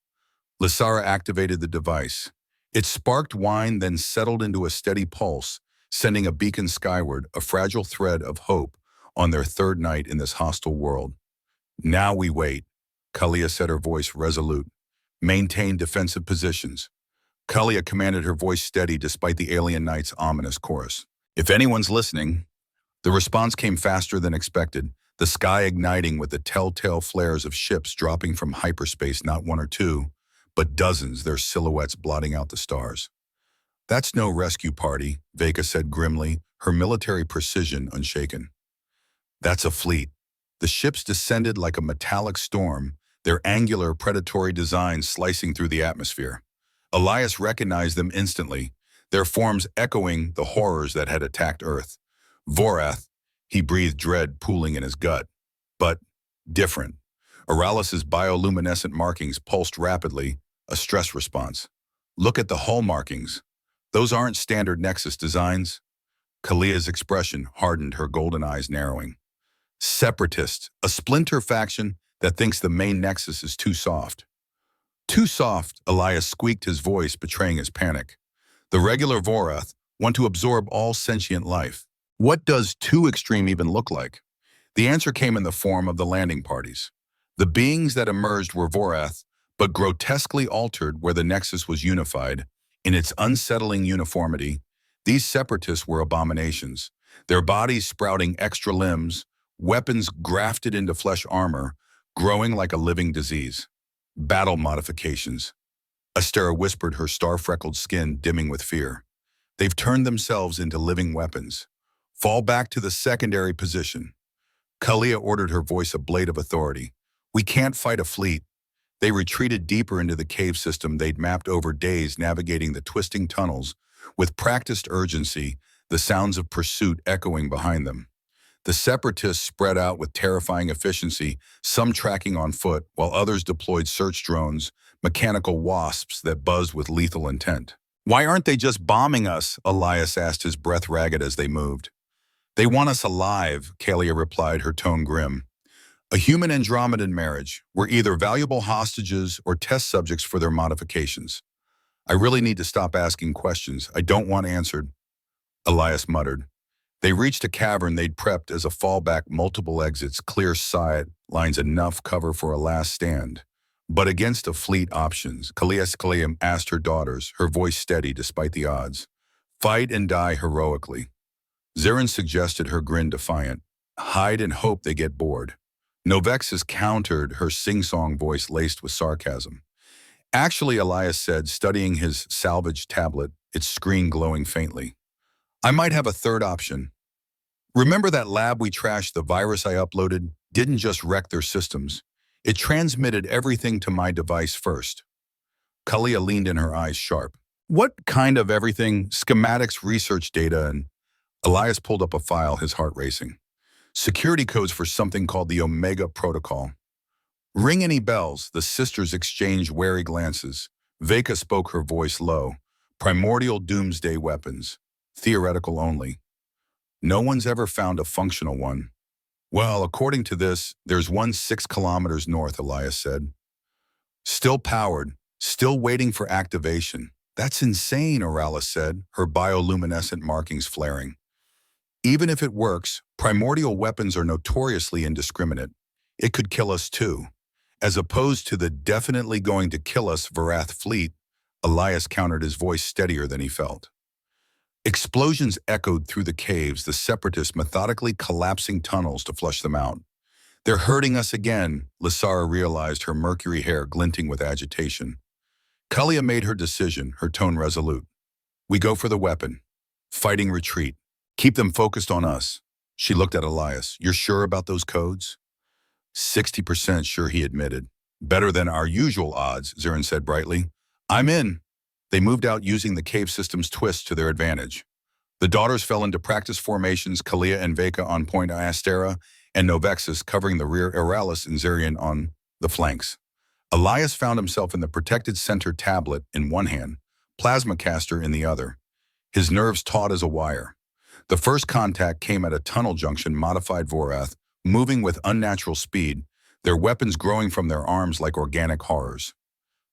Lasara activated the device. It sparked wine, then settled into a steady pulse, sending a beacon skyward, a fragile thread of hope on their 3rd night in this hostile world. Now we wait, Kalia said, her voice resolute. Maintain defensive positions. Kalia commanded, her voice steady despite the alien knight's ominous chorus. If anyone's listening, the response came faster than expected, the sky igniting with the telltale flares of ships dropping from hyperspace, not one or two, but dozens, their silhouettes blotting out the stars. That's no rescue party, Vega said grimly, her military precision unshaken. That's a fleet. The ships descended like a metallic storm, their angular predatory designs slicing through the atmosphere. Elias recognized them instantly, their forms echoing the horrors that had attacked Earth. Vorath, he breathed dread pooling in his gut. But different. Oralis's bioluminescent markings pulsed rapidly, a stress response. Look at the hull markings. Those aren't standard Nexus designs. Kalia's expression hardened, her golden eyes narrowing. Separatists, a splinter faction that thinks the main Nexus is too soft. Too soft, Elias squeaked, his voice betraying his panic. The regular Vorath want to absorb all sentient life. What does too extreme even look like? The answer came in the form of the landing parties. The beings that emerged were Vorath, but grotesquely altered where the Nexus was unified. In its unsettling uniformity, these separatists were abominations, their bodies sprouting extra limbs, weapons grafted into flesh armor, growing like a living disease. Battle modifications. Astera whispered, her star-freckled skin dimming with fear. They've turned themselves into living weapons. Fall back to the secondary position. Kalia ordered, her voice a blade of authority. We can't fight a fleet. They retreated deeper into the cave system they'd mapped over days, navigating the twisting tunnels with practiced urgency, the sounds of pursuit echoing behind them. The separatists spread out with terrifying efficiency, some tracking on foot, while others deployed search drones, mechanical wasps that buzzed with lethal intent. Why aren't they just bombing us? Elias asked, his breath ragged as they moved. They want us alive, Kalia replied, her tone grim. A human Andromedan marriage. We're either valuable hostages or test subjects for their modifications. I really need to stop asking questions. I don't want answered, Elias muttered. They reached a cavern they'd prepped as a fallback, multiple exits, clear sight lines, enough cover for a last stand. But against a fleet options, Kalia asked her daughters, her voice steady despite the odds. Fight and die heroically. Zarin suggested, her grin defiant. Hide and hope they get bored. Novexus countered, her sing-song voice laced with sarcasm. Actually, Elias said, studying his salvage tablet, its screen glowing faintly. I might have a third option. Remember that lab we trashed? The virus I uploaded didn't just wreck their systems. It transmitted everything to my device first. Kalia leaned in, her eyes sharp. What kind of everything? Schematics, research data, and Elias pulled up a file, his heart racing. Security codes for something called the Omega Protocol. Ring any bells? The sisters exchanged wary glances. Veka spoke, her voice low. Primordial doomsday weapons. Theoretical only. No one's ever found a functional one. Well, according to this, there's one 6 kilometers north, Elias said. Still powered, still waiting for activation. That's insane, Oralis said, her bioluminescent markings flaring. Even if it works, primordial weapons are notoriously indiscriminate. It could kill us too. As opposed to the definitely going to kill us Vorath fleet, Elias countered, his voice steadier than he felt. Explosions echoed through the caves, the separatists methodically collapsing tunnels to flush them out. They're hurting us again, Lysara realized, her mercury hair glinting with agitation. Kalia made her decision, her tone resolute. We go for the weapon. Fighting retreat. Keep them focused on us. She looked at Elias. You're sure about those codes? 60% sure, he admitted. Better than our usual odds, Zarin said brightly. I'm in. They moved out using the cave system's twist to their advantage. The daughters fell into practice formations, Kalia and Veka on point Astera, and Novexus covering the rear, Oralis and Zarian on the flanks. Elias found himself in the protected center, tablet in one hand, plasma caster in the other. His nerves taut as a wire. The first contact came at a tunnel junction, modified Vorath, moving with unnatural speed, their weapons growing from their arms like organic horrors.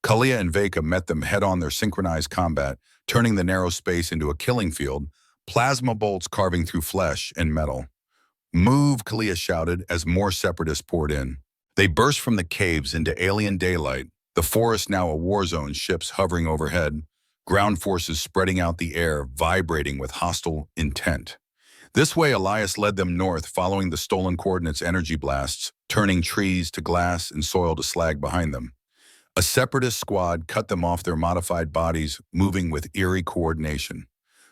Kalia and Veka met them head-on, their synchronized combat, turning the narrow space into a killing field, plasma bolts carving through flesh and metal. Move, Kalia shouted as more separatists poured in. They burst from the caves into alien daylight, the forest now a war zone, ships hovering overhead, ground forces spreading out the air, vibrating with hostile intent. This way, Elias led them north, following the stolen coordinates' energy blasts, turning trees to glass and soil to slag behind them. A separatist squad cut them off their modified bodies, moving with eerie coordination.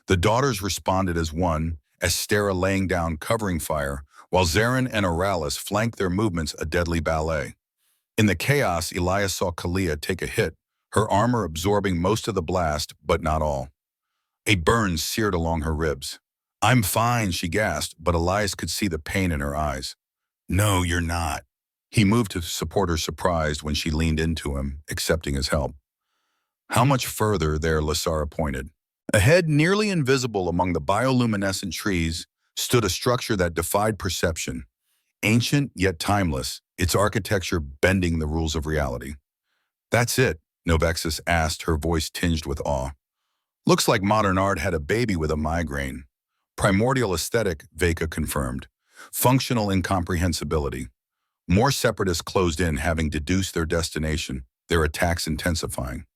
The daughters responded as one, Estera laying down covering fire, while Zarin and Oralis flanked their movements a deadly ballet. In the chaos, Elias saw Kalia take a hit, her armor absorbing most of the blast, but not all. A burn seared along her ribs. "I'm fine," she gasped, but Elias could see the pain in her eyes. "No, you're not." He moved to support her, surprised when she leaned into him, accepting his help. How much further there, Lasara pointed. Ahead, nearly invisible among the bioluminescent trees, stood a structure that defied perception. Ancient yet timeless, its architecture bending the rules of reality. "That's it," Novexus asked, her voice tinged with awe. "Looks like modern art had a baby with a migraine." "Primordial aesthetic," Veka confirmed. "Functional incomprehensibility." More separatists closed in, having deduced their destination, their attacks intensifying.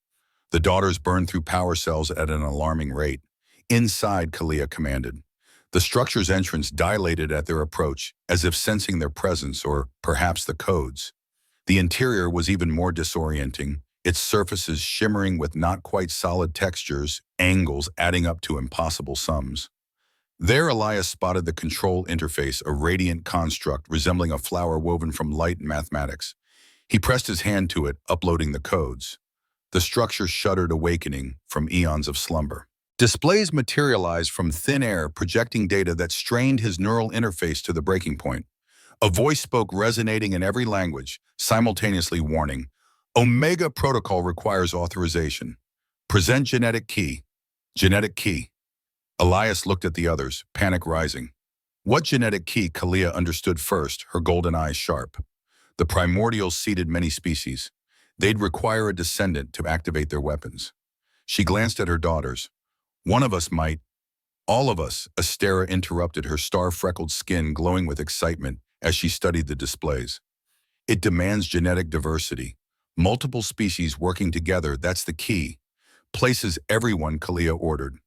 The daughters burned through power cells at an alarming rate. "Inside," Kalia commanded. The structure's entrance dilated at their approach, as if sensing their presence or perhaps the codes. The interior was even more disorienting, its surfaces shimmering with not quite solid textures, angles adding up to impossible sums. There, Elias spotted the control interface, a radiant construct resembling a flower woven from light and mathematics. He pressed his hand to it, uploading the codes. The structure shuddered, awakening from eons of slumber. Displays materialized from thin air, projecting data that strained his neural interface to the breaking point. A voice spoke, resonating in every language, simultaneously warning, "Omega protocol requires authorization. Present genetic key." Genetic key. Elias looked at the others, panic rising. What genetic key? Kalia understood first, her golden eyes sharp. The primordials seeded many species. They'd require a descendant to activate their weapons. She glanced at her daughters. "One of us might." "All of us," Astera interrupted, her star-freckled skin glowing with excitement as she studied the displays. "It demands genetic diversity. Multiple species working together, that's the key." "Places everyone," Kalia ordered.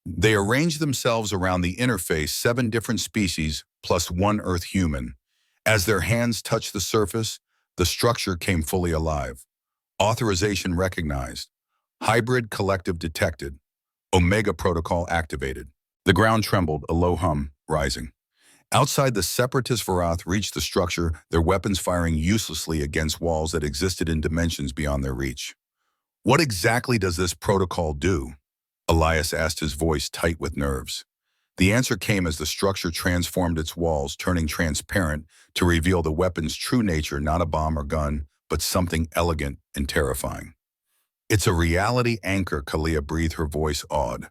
They arranged themselves around the interface, 7 different species plus 1 Earth human. As their hands touched the surface, the structure came fully alive. Authorization recognized. Hybrid collective detected. Omega protocol activated. The ground trembled, a low hum rising. Outside, the separatist Varath reached the structure, their weapons firing uselessly against walls that existed in dimensions beyond their reach. "What exactly does this protocol do?" Elias asked, his voice tight with nerves. The answer came as the structure transformed its walls, turning transparent to reveal the weapon's true nature, not a bomb or gun, but something elegant and terrifying. "It's a reality anchor," Kalia breathed, her voice awed.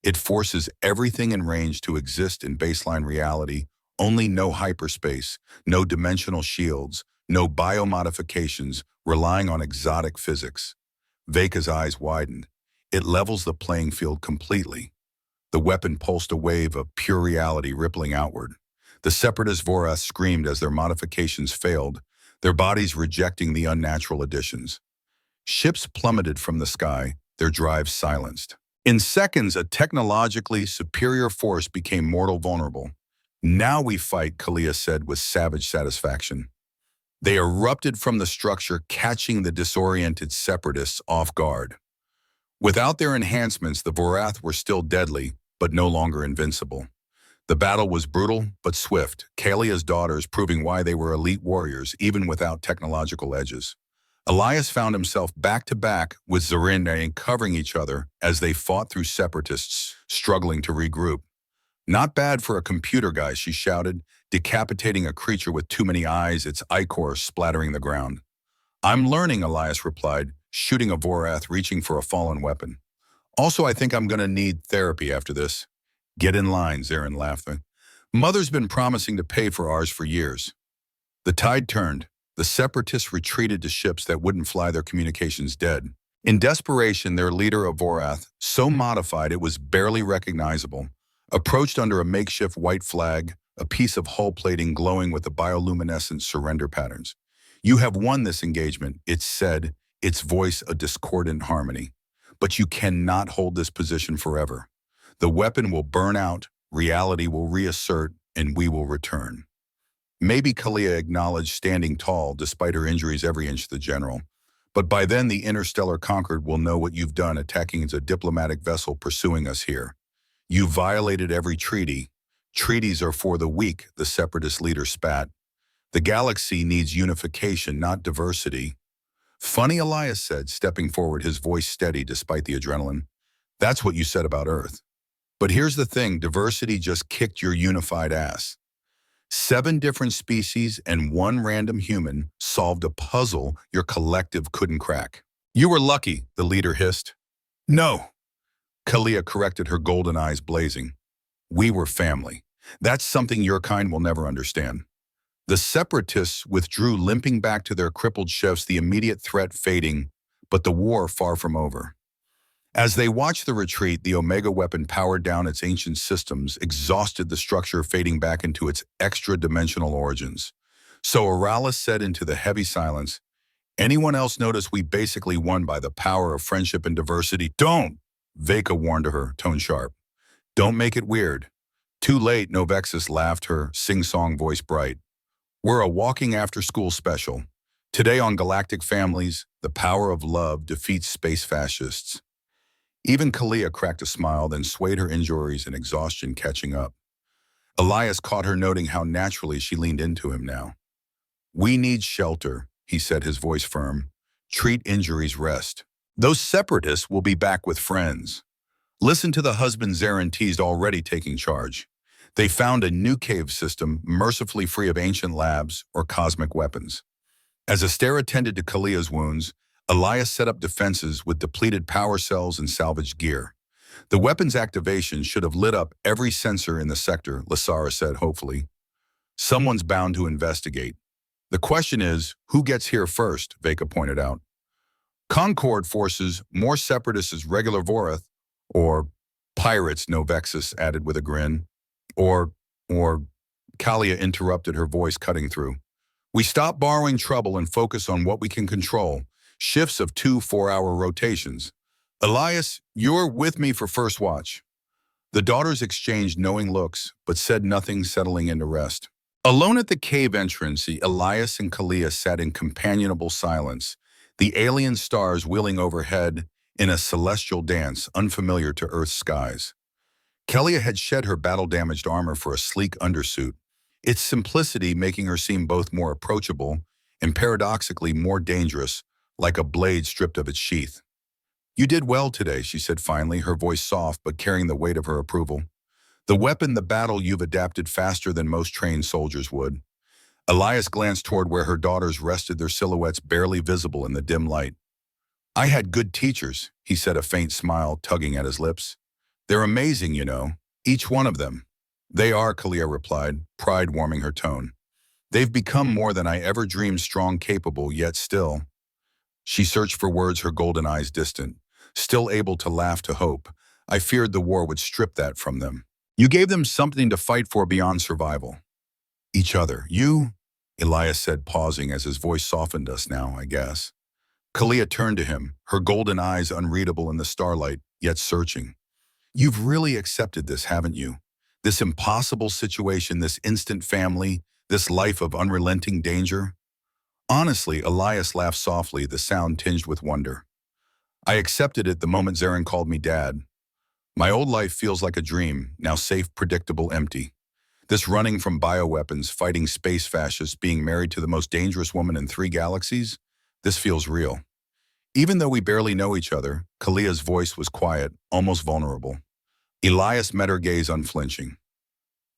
"It forces everything in range to exist in baseline reality, only no hyperspace, no dimensional shields, no biomodifications, relying on exotic physics." Veka's eyes widened. "It levels the playing field completely." The weapon pulsed, a wave of pure reality rippling outward. The separatist Vorath screamed as their modifications failed, their bodies rejecting the unnatural additions. Ships plummeted from the sky, their drives silenced. In seconds, a technologically superior force became mortal vulnerable. "Now we fight," Kalia said with savage satisfaction. They erupted from the structure, catching the disoriented separatists off guard. Without their enhancements, the Vorath were still deadly, but no longer invincible. The battle was brutal, but swift, Kalia's daughters proving why they were elite warriors, even without technological edges. Elias found himself back-to-back with Zarin, covering each other as they fought through separatists, struggling to regroup. "Not bad for a computer guy," she shouted, decapitating a creature with too many eyes, its ichor splattering the ground. "I'm learning," Elias replied, shooting a Vorath reaching for a fallen weapon. "Also, I think I'm going to need therapy after this." "Get in line," Zarin laughed. "Mother's been promising to pay for ours for years." The tide turned. The separatists retreated to ships that wouldn't fly, their communications dead. In desperation, their leader, a Vorath, so modified it was barely recognizable, approached under a makeshift white flag, a piece of hull plating glowing with the bioluminescent surrender patterns. "You have won this engagement," it said, its voice a discordant harmony. But you cannot hold this position forever. The weapon will burn out, reality will reassert, and we will return. Maybe Kalia acknowledged standing tall despite her injuries every inch the general. But by then the interstellar conquered will know what you've done attacking as a diplomatic vessel pursuing us here. You violated every treaty. Treaties are for the weak, the separatist leader spat. The galaxy needs unification, not diversity. Funny, Elias said, stepping forward, his voice steady despite the adrenaline. That's what you said about Earth. But here's the thing, diversity just kicked your unified ass. 7 different species and 1 random human solved a puzzle your collective couldn't crack. You were lucky, the leader hissed. No, Kalia corrected, her golden eyes blazing. We were family. That's something your kind will never understand. The separatists withdrew, limping back to their crippled ships, the immediate threat fading, but the war far from over. As they watched the retreat, the Omega weapon powered down its ancient systems, exhausted, the structure fading back into its extra-dimensional origins. So Oralis said into the heavy silence, anyone else notice we basically won by the power of friendship and diversity? Don't! Veka warned her, tone sharp. Don't make it weird. Too late, Novexus laughed, her sing-song voice bright. We're a walking after-school special. Today on Galactic Families, the power of love defeats space fascists. Even Kalia cracked a smile, then swayed, her injuries and exhaustion catching up. Elias caught her noting how naturally she leaned into him now. We need shelter, he said, his voice firm. Treat injuries, rest. Those separatists will be back with friends. Listen to the husband Zarin teased, already taking charge. They found a new cave system, mercifully free of ancient labs or cosmic weapons. As Aster attended to Kalia's wounds, Elias set up defenses with depleted power cells and salvaged gear. The weapon's activation should have lit up every sensor in the sector, Lasara said hopefully. Someone's bound to investigate. The question is, who gets here first, Veka pointed out. Concord forces more separatists as regular Vorath, or pirates, Novexus added with a grin. Or, Kalia interrupted, her voice cutting through. We stop borrowing trouble and focus on what we can control. Shifts of 2 4-hour rotations. Elias, you're with me for first watch. The daughters exchanged knowing looks, but said nothing, settling into rest. Alone at the cave entrance, Elias and Kalia sat in companionable silence, the alien stars wheeling overhead in a celestial dance unfamiliar to Earth's skies. Kalia had shed her battle-damaged armor for a sleek undersuit, its simplicity making her seem both more approachable and paradoxically more dangerous, like a blade stripped of its sheath. You did well today, she said finally, her voice soft but carrying the weight of her approval. The weapon, the battle, you've adapted faster than most trained soldiers would. Elias glanced toward where her daughters rested, their silhouettes barely visible in the dim light. I had good teachers, he said, a faint smile tugging at his lips. They're amazing, you know, each one of them. They are, Kalia replied, pride warming her tone. They've become more than I ever dreamed, strong, capable, yet still. She searched for words, her golden eyes distant, still able to laugh to hope. I feared the war would strip that from them. You gave them something to fight for beyond survival. Each other. You, Elias said, pausing as his voice softened. Us now, I guess. Kalia turned to him, her golden eyes unreadable in the starlight, yet searching. You've really accepted this, haven't you? This impossible situation, this instant family, this life of unrelenting danger? Honestly, Elias laughed softly, the sound tinged with wonder. I accepted it the moment Zarin called me dad. My old life feels like a dream, now safe, predictable, empty. This running from bioweapons, fighting space fascists, being married to the most dangerous woman in 3 galaxies, this feels real. Even though we barely know each other, Kalia's voice was quiet, almost vulnerable. Elias met her gaze unflinching.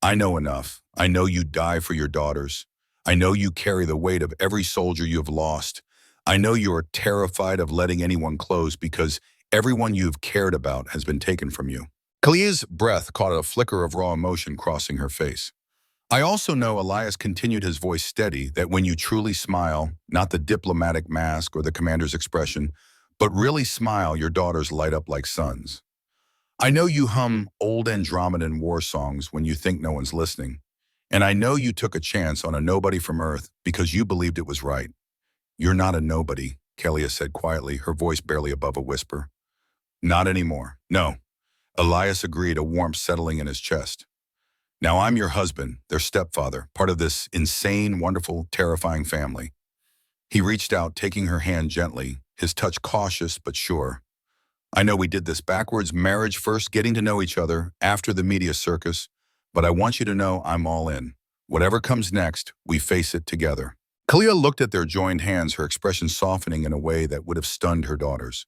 I know enough. I know you die for your daughters. I know you carry the weight of every soldier you have lost. I know you are terrified of letting anyone close because everyone you've cared about has been taken from you. Kalia's breath caught a flicker of raw emotion crossing her face. I also know, Elias continued, his voice steady, that when you truly smile, not the diplomatic mask or the commander's expression, but really smile, your daughters light up like suns. I know you hum old Andromedan war songs when you think no one's listening. And I know you took a chance on a nobody from Earth because you believed it was right. You're not a nobody, Kalia said quietly, her voice barely above a whisper. Not anymore. No. Elias agreed, a warmth settling in his chest. Now I'm your husband, their stepfather, part of this insane, wonderful, terrifying family. He reached out, taking her hand gently, his touch cautious but sure. I know we did this backwards, marriage first, getting to know each other, after the media circus, but I want you to know I'm all in. Whatever comes next, we face it together. Kalia looked at their joined hands, her expression softening in a way that would have stunned her daughters.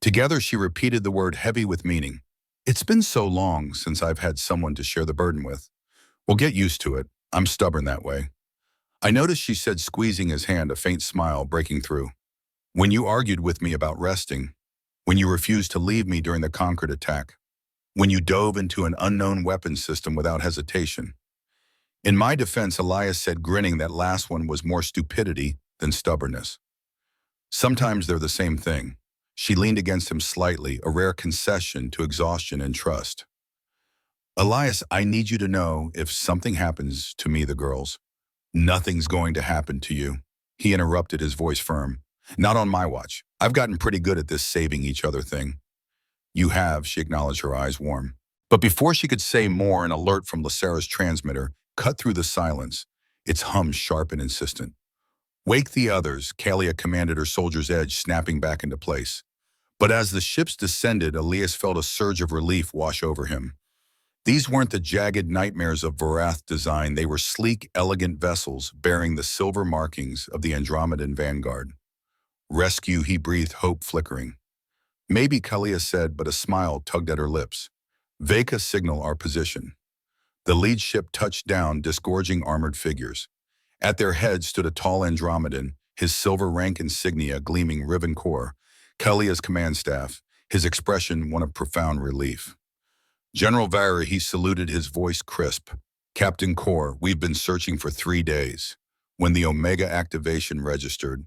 Together, she repeated the word heavy with meaning. It's been so long since I've had someone to share the burden with. Well, get used to it. I'm stubborn that way. I noticed, she said, squeezing his hand, a faint smile breaking through. When you argued with me about resting, when you refused to leave me during the Concord attack, when you dove into an unknown weapons system without hesitation. In my defense, Elias said, grinning, that last one was more stupidity than stubbornness. Sometimes they're the same thing. She leaned against him slightly, a rare concession to exhaustion and trust. Elias, I need you to know, if something happens to me, the girls, nothing's going to happen to you. He interrupted, his voice firm. Not on my watch. I've gotten pretty good at this saving each other thing. You have, she acknowledged, her eyes warm. But before she could say more, an alert from Lacera's transmitter cut through the silence, its hum sharp and insistent. Wake the others, Kalia commanded, her soldier's edge snapping back into place. But as the ships descended, Elias felt a surge of relief wash over him. These weren't the jagged nightmares of Varath design. They were sleek, elegant vessels bearing the silver markings of the Andromedan vanguard. Rescue, he breathed, hope flickering. Maybe, Kalia said, but a smile tugged at her lips. Veka, signal our position. The lead ship touched down, disgorging armored figures. At their head stood a tall Andromedan, his silver rank insignia gleaming riven core, Kalia's command staff, his expression one of profound relief. General Vara, he saluted, his voice crisp. Captain Kor, we've been searching for 3 days. When the Omega activation registered,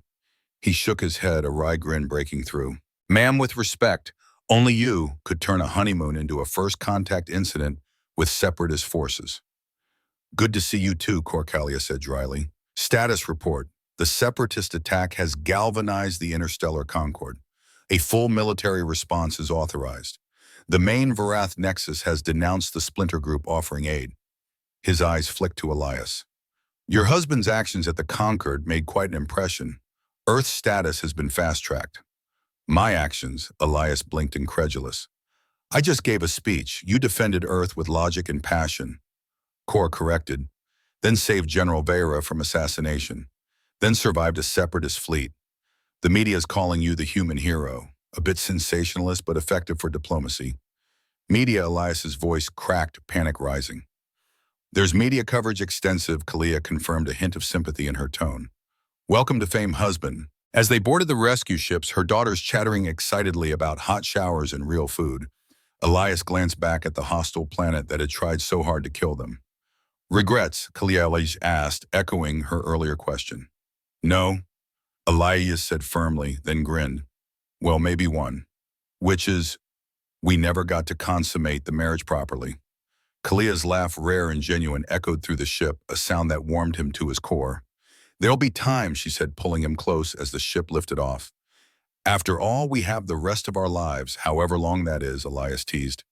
he shook his head, a wry grin breaking through. Ma'am, with respect, only you could turn a honeymoon into a first contact incident with separatist forces. Good to see you too, Kalia said dryly. Status report. The separatist attack has galvanized the interstellar concord. A full military response is authorized. The main Varath nexus has denounced the splinter group offering aid. His eyes flicked to Elias. Your husband's actions at the Concord made quite an impression. Earth's status has been fast-tracked. My actions, Elias blinked, incredulous. I just gave a speech. You defended Earth with logic and passion. Kor corrected. Then saved General Vara from assassination. Then survived a separatist fleet. The media is calling you the human hero. A bit sensationalist, but effective for diplomacy. Media, Elias's voice cracked, panic rising. There's media coverage extensive, Kalia confirmed, a hint of sympathy in her tone. Welcome to fame, husband. As they boarded the rescue ships, her daughters chattering excitedly about hot showers and real food, Elias glanced back at the hostile planet that had tried so hard to kill them. Regrets, Kalia asked, echoing her earlier question. No, Elias said firmly, then grinned. Well, maybe one. Which is, we never got to consummate the marriage properly. Kalia's laugh, rare and genuine, echoed through the ship, a sound that warmed him to his core. There'll be time, she said, pulling him close as the ship lifted off. After all, we have the rest of our lives, however long that is, Elias teased.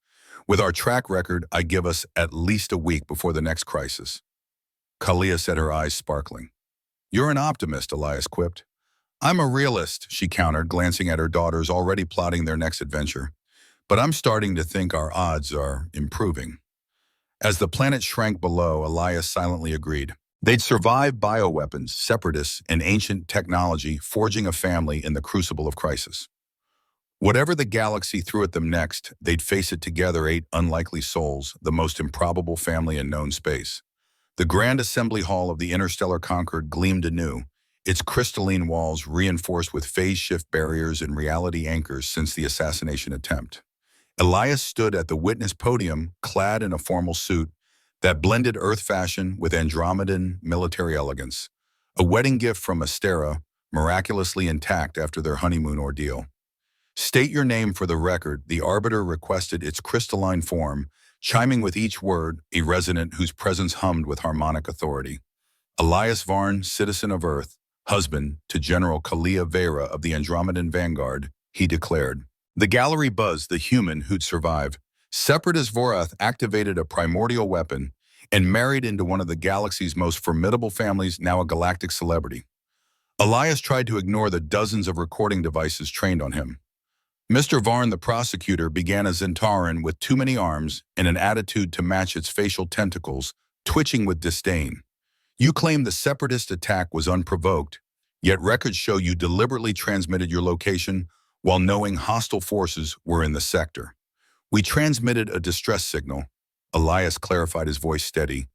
With our track record, I give us at least a week before the next crisis. Kalia said, her eyes sparkling. You're an optimist, Elias quipped. I'm a realist, she countered, glancing at her daughters already plotting their next adventure. But I'm starting to think our odds are improving. As the planet shrank below, Elias silently agreed. They'd survive bioweapons, separatists, and ancient technology, forging a family in the crucible of crisis. Whatever the galaxy threw at them next, they'd face it together, 8 unlikely souls, the most improbable family in known space. The grand assembly hall of the interstellar Concord gleamed anew, its crystalline walls reinforced with phase shift barriers and reality anchors since the assassination attempt. Elias stood at the witness podium, clad in a formal suit that blended Earth fashion with Andromedan military elegance, a wedding gift from Astera, miraculously intact after their honeymoon ordeal. State your name for the record, the arbiter requested, its crystalline form, chiming with each word, a resonant whose presence hummed with harmonic authority. Elias Varn, citizen of Earth, husband to General Kalia Vara of the Andromedan Vanguard, he declared. The gallery buzzed the human who'd survived. Separatist Vorath activated a primordial weapon and married into one of the galaxy's most formidable families, now a galactic celebrity. Elias tried to ignore the dozens of recording devices trained on him. Mr. Varn, the prosecutor, began a Zentauran with too many arms and an attitude to match its facial tentacles, twitching with disdain. You claim the separatist attack was unprovoked, yet records show you deliberately transmitted your location while knowing hostile forces were in the sector. We transmitted a distress signal. Elias clarified, his voice steady,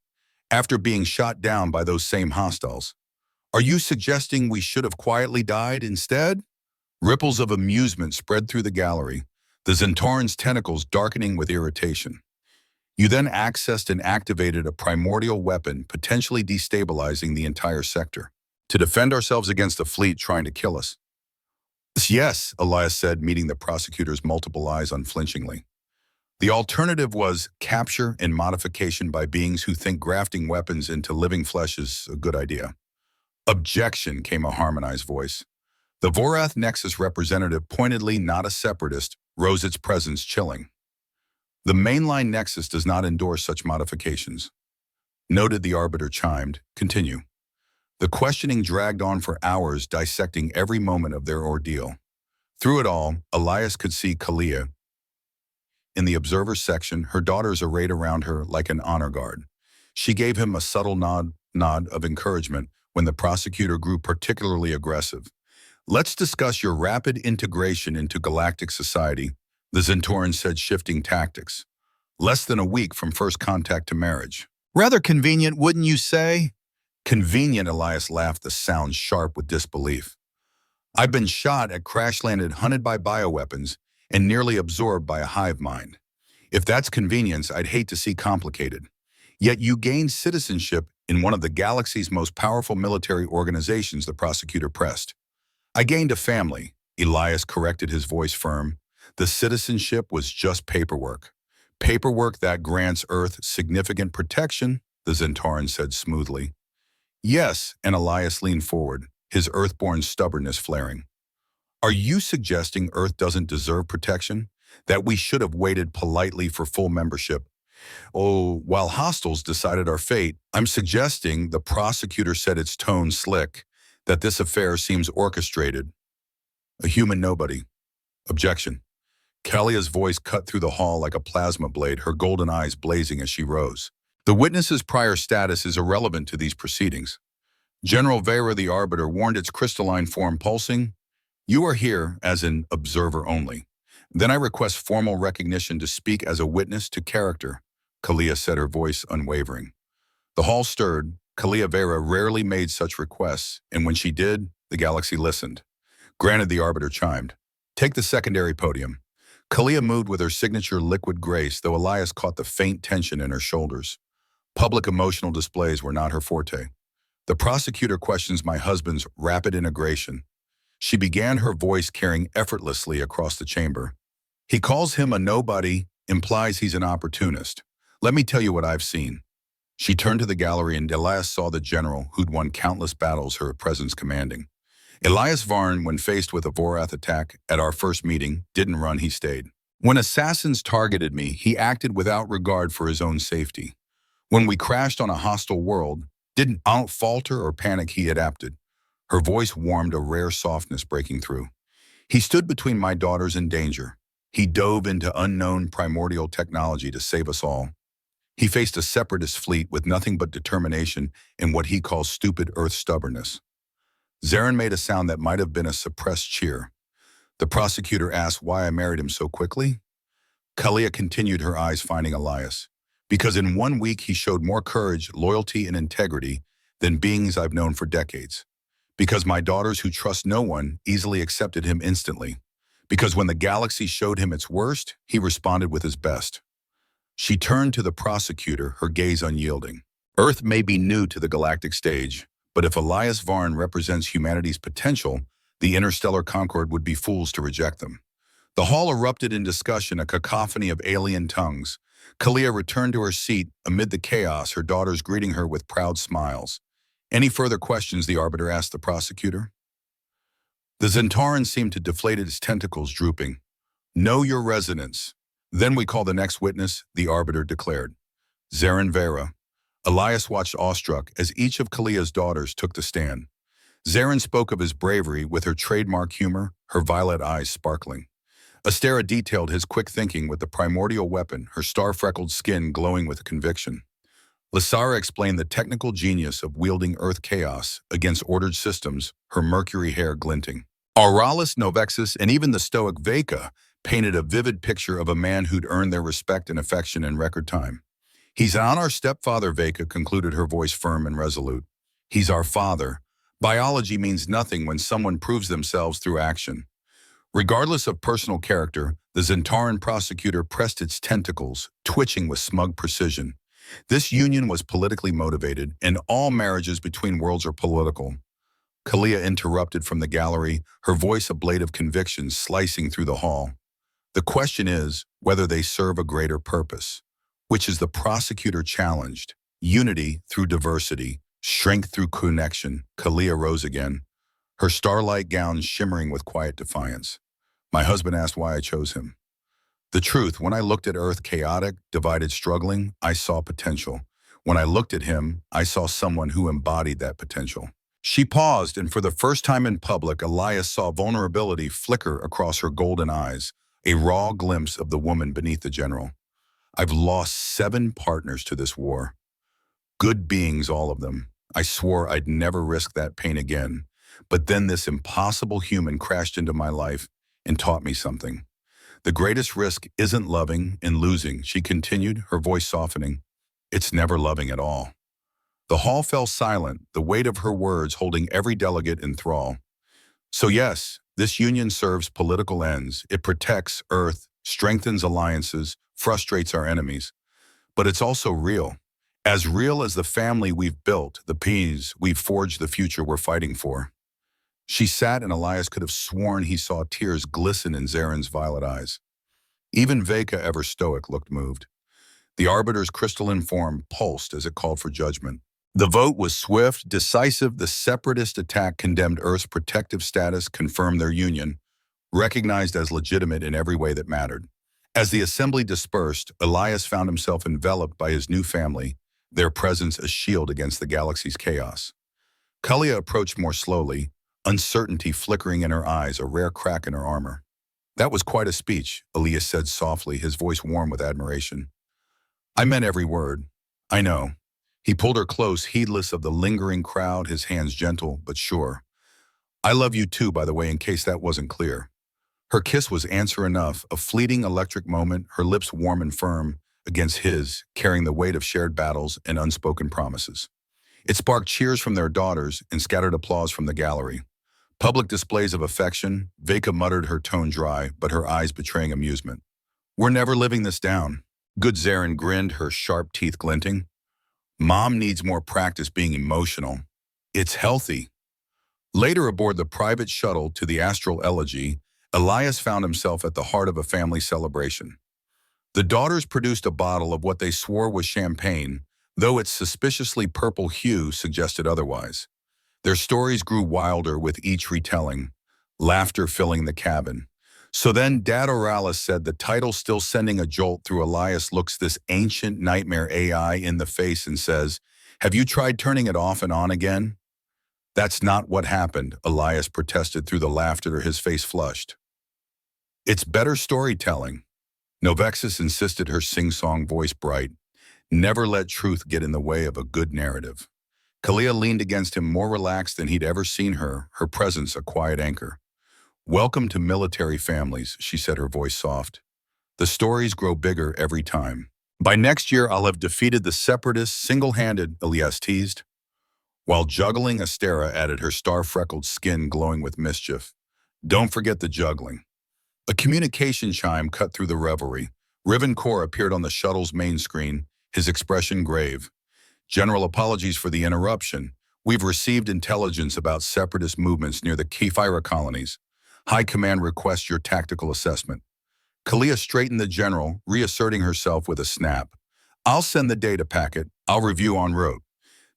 after being shot down by those same hostiles. Are you suggesting we should have quietly died instead? Ripples of amusement spread through the gallery, the Zentauran's tentacles darkening with irritation. You then accessed and activated a primordial weapon, potentially destabilizing the entire sector, to defend ourselves against a fleet trying to kill us. Yes, Elias said, meeting the prosecutor's multiple eyes unflinchingly. The alternative was capture and modification by beings who think grafting weapons into living flesh is a good idea. Objection, came a harmonized voice. The Vorath Nexus representative, pointedly not a separatist, rose, its presence chilling. The mainline Nexus does not endorse such modifications. Noted, the arbiter chimed. Continue. The questioning dragged on for hours, dissecting every moment of their ordeal. Through it all, Elias could see Kalia. In the observer section, her daughters arrayed around her like an honor guard. She gave him a subtle nod of encouragement when the prosecutor grew particularly aggressive. Let's discuss your rapid integration into galactic society, the Zentauran said, shifting tactics. Less than a week from first contact to marriage. Rather convenient, wouldn't you say? Convenient, Elias laughed, the sound sharp with disbelief. I've been shot at, crash-landed, hunted by bioweapons, and nearly absorbed by a hive mind. If that's convenience, I'd hate to see complicated. Yet you gained citizenship in one of the galaxy's most powerful military organizations, the prosecutor pressed. I gained a family, Elias corrected, his voice firm. The citizenship was just paperwork. Paperwork that grants Earth significant protection, the Zentauran said smoothly. Yes, and Elias leaned forward, his Earthborn stubbornness flaring. Are you suggesting Earth doesn't deserve protection? That we should have waited politely for full membership? Oh, while hostiles decided our fate, I'm suggesting, the prosecutor said, its tone slick, that this affair seems orchestrated. A human nobody. Objection. Kalia's voice cut through the hall like a plasma blade, her golden eyes blazing as she rose. The witness's prior status is irrelevant to these proceedings. General Vera, the arbiter, warned, its crystalline form pulsing. You are here as an observer only. Then I request formal recognition to speak as a witness to character, Kalia said, her voice unwavering. The hall stirred. Kalia Vera rarely made such requests, and when she did, the galaxy listened. Granted, the arbiter chimed. Take the secondary podium. Kalia moved with her signature liquid grace, though Elias caught the faint tension in her shoulders. Public emotional displays were not her forte. The prosecutor questions my husband's rapid integration. She began, her voice carrying effortlessly across the chamber. He calls him a nobody, implies he's an opportunist. Let me tell you what I've seen. She turned to the gallery, and Elias saw the general who'd won countless battles, her presence commanding. Elias Varn, when faced with a Vorath attack at our first meeting, didn't run, he stayed. When assassins targeted me, he acted without regard for his own safety. When we crashed on a hostile world, didn't falter or panic, he adapted. Her voice warmed, a rare softness breaking through. He stood between my daughters and danger. He dove into unknown primordial technology to save us all. He faced a separatist fleet with nothing but determination and what he calls stupid Earth stubbornness. Zarin made a sound that might have been a suppressed cheer. The prosecutor asked why I married him so quickly. Kalia continued, her eyes finding Elias. Because in 1 week he showed more courage, loyalty, and integrity than beings I've known for decades. Because my daughters, who trust no one, easily accepted him instantly. Because when the galaxy showed him its worst, he responded with his best. She turned to the prosecutor, her gaze unyielding. Earth may be new to the galactic stage, but if Elias Varn represents humanity's potential, the interstellar Concord would be fools to reject them. The hall erupted in discussion, a cacophony of alien tongues. Kalia returned to her seat amid the chaos, her daughters greeting her with proud smiles. Any further questions, the arbiter asked the prosecutor. The Zentauran seemed to deflate, its tentacles drooping. Know your residence. Then we call the next witness, the arbiter declared. Zarin Vera. Elias watched awestruck as each of Kalia's daughters took the stand. Zarin spoke of his bravery with her trademark humor, her violet eyes sparkling. Astera detailed his quick thinking with the primordial weapon, her star-freckled skin glowing with conviction. Lysara explained the technical genius of wielding Earth chaos against ordered systems, her mercury hair glinting. Auralis, Novexus, and even the stoic Veka painted a vivid picture of a man who'd earned their respect and affection in record time. He's not our stepfather, Veka concluded, her voice firm and resolute. He's our father. Biology means nothing when someone proves themselves through action. Regardless of personal character, the Zentaran prosecutor pressed its tentacles, twitching with smug precision. This union was politically motivated, and all marriages between worlds are political. Kalia interrupted from the gallery, her voice a blade of conviction slicing through the hall. The question is whether they serve a greater purpose, which is the prosecutor challenged. Unity through diversity, strength through connection. Kalia rose again, her starlight gown shimmering with quiet defiance. My husband asked why I chose him. The truth, when I looked at Earth chaotic, divided, struggling, I saw potential. When I looked at him, I saw someone who embodied that potential. She paused, and for the first time in public, Elias saw vulnerability flicker across her golden eyes, a raw glimpse of the woman beneath the general. I've lost 7 partners to this war. Good beings, all of them. I swore I'd never risk that pain again. But then this impossible human crashed into my life and taught me something. The greatest risk isn't loving and losing, she continued, her voice softening. It's never loving at all. The hall fell silent, the weight of her words holding every delegate in thrall. So yes, this union serves political ends. It protects Earth, strengthens alliances, frustrates our enemies. But it's also real. As real as the family we've built, the peas we've forged, the future we're fighting for. She sat, and Elias could have sworn he saw tears glisten in Zarin's violet eyes. Even Veka, ever stoic, looked moved. The arbiter's crystalline form pulsed as it called for judgment. The vote was swift, decisive. The separatist attack condemned Earth's protective status, confirmed their union, recognized as legitimate in every way that mattered. As the assembly dispersed, Elias found himself enveloped by his new family, their presence a shield against the galaxy's chaos. Kalia approached more slowly, uncertainty flickering in her eyes, a rare crack in her armor. That was quite a speech, Elias said softly, his voice warm with admiration. I meant every word. I know. He pulled her close, heedless of the lingering crowd, his hands gentle but sure. I love you too, by the way, in case that wasn't clear. Her kiss was answer enough, a fleeting electric moment, her lips warm and firm against his, carrying the weight of shared battles and unspoken promises. It sparked cheers from their daughters and scattered applause from the gallery. Public displays of affection, Veka muttered, her tone dry, but her eyes betraying amusement. We're never living this down. Good Zarin grinned, her sharp teeth glinting. Mom needs more practice being emotional. It's healthy. Later aboard the private shuttle to the astral elegy, Elias found himself at the heart of a family celebration. The daughters produced a bottle of what they swore was champagne, though its suspiciously purple hue suggested otherwise. Their stories grew wilder with each retelling, laughter filling the cabin. So then Dad Oralis said, the title still sending a jolt through Elias, looks this ancient nightmare AI in the face and says, have you tried turning it off and on again? That's not what happened, Elias protested through the laughter, his face flushed. It's better storytelling. Novexus insisted, her sing-song voice bright. Never let truth get in the way of a good narrative. Kalia leaned against him, more relaxed than he'd ever seen her, her presence a quiet anchor. Welcome to military families, she said, her voice soft. The stories grow bigger every time. By next year, I'll have defeated the separatists single-handed, Elias teased. While juggling, Astera added, her star-freckled skin glowing with mischief. Don't forget the juggling. A communication chime cut through the revelry. Riven Core appeared on the shuttle's main screen, his expression grave. General, apologies for the interruption. We've received intelligence about separatist movements near the Kefira colonies. High Command requests your tactical assessment. Kalia straightened the general, reasserting herself with a snap. I'll send the data packet. I'll review en route.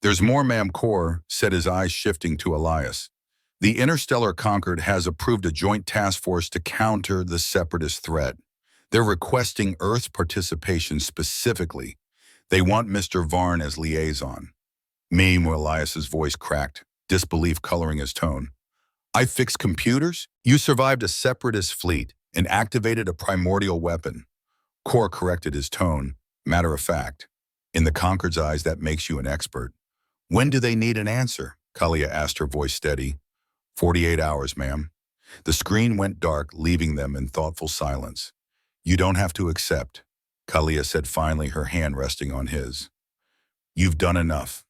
There's more, Ma'am Core, said, his eyes shifting to Elias. The Interstellar Concord has approved a joint task force to counter the separatist threat. They're requesting Earth's participation specifically. They want Mr. Varn as liaison. Meanwhile, Elias's voice cracked, disbelief coloring his tone. I fixed computers? You survived a separatist fleet and activated a primordial weapon. Kor corrected his tone, matter of fact. In the Concord's eyes, that makes you an expert. When do they need an answer? Kalia asked, her voice steady. 48 hours, ma'am. The screen went dark, leaving them in thoughtful silence. You don't have to accept, Kalia said finally, her hand resting on his. You've done enough.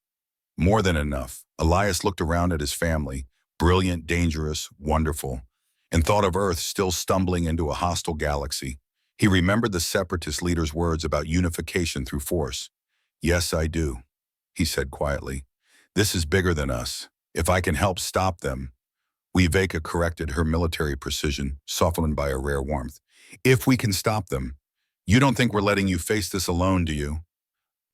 More than enough. Elias looked around at his family, brilliant, dangerous, wonderful, and thought of Earth still stumbling into a hostile galaxy. He remembered the separatist leader's words about unification through force. Yes, I do, he said quietly. This is bigger than us. If I can help stop them. Veka corrected, her military precision, softened by a rare warmth. If we can stop them. You don't think we're letting you face this alone, do you?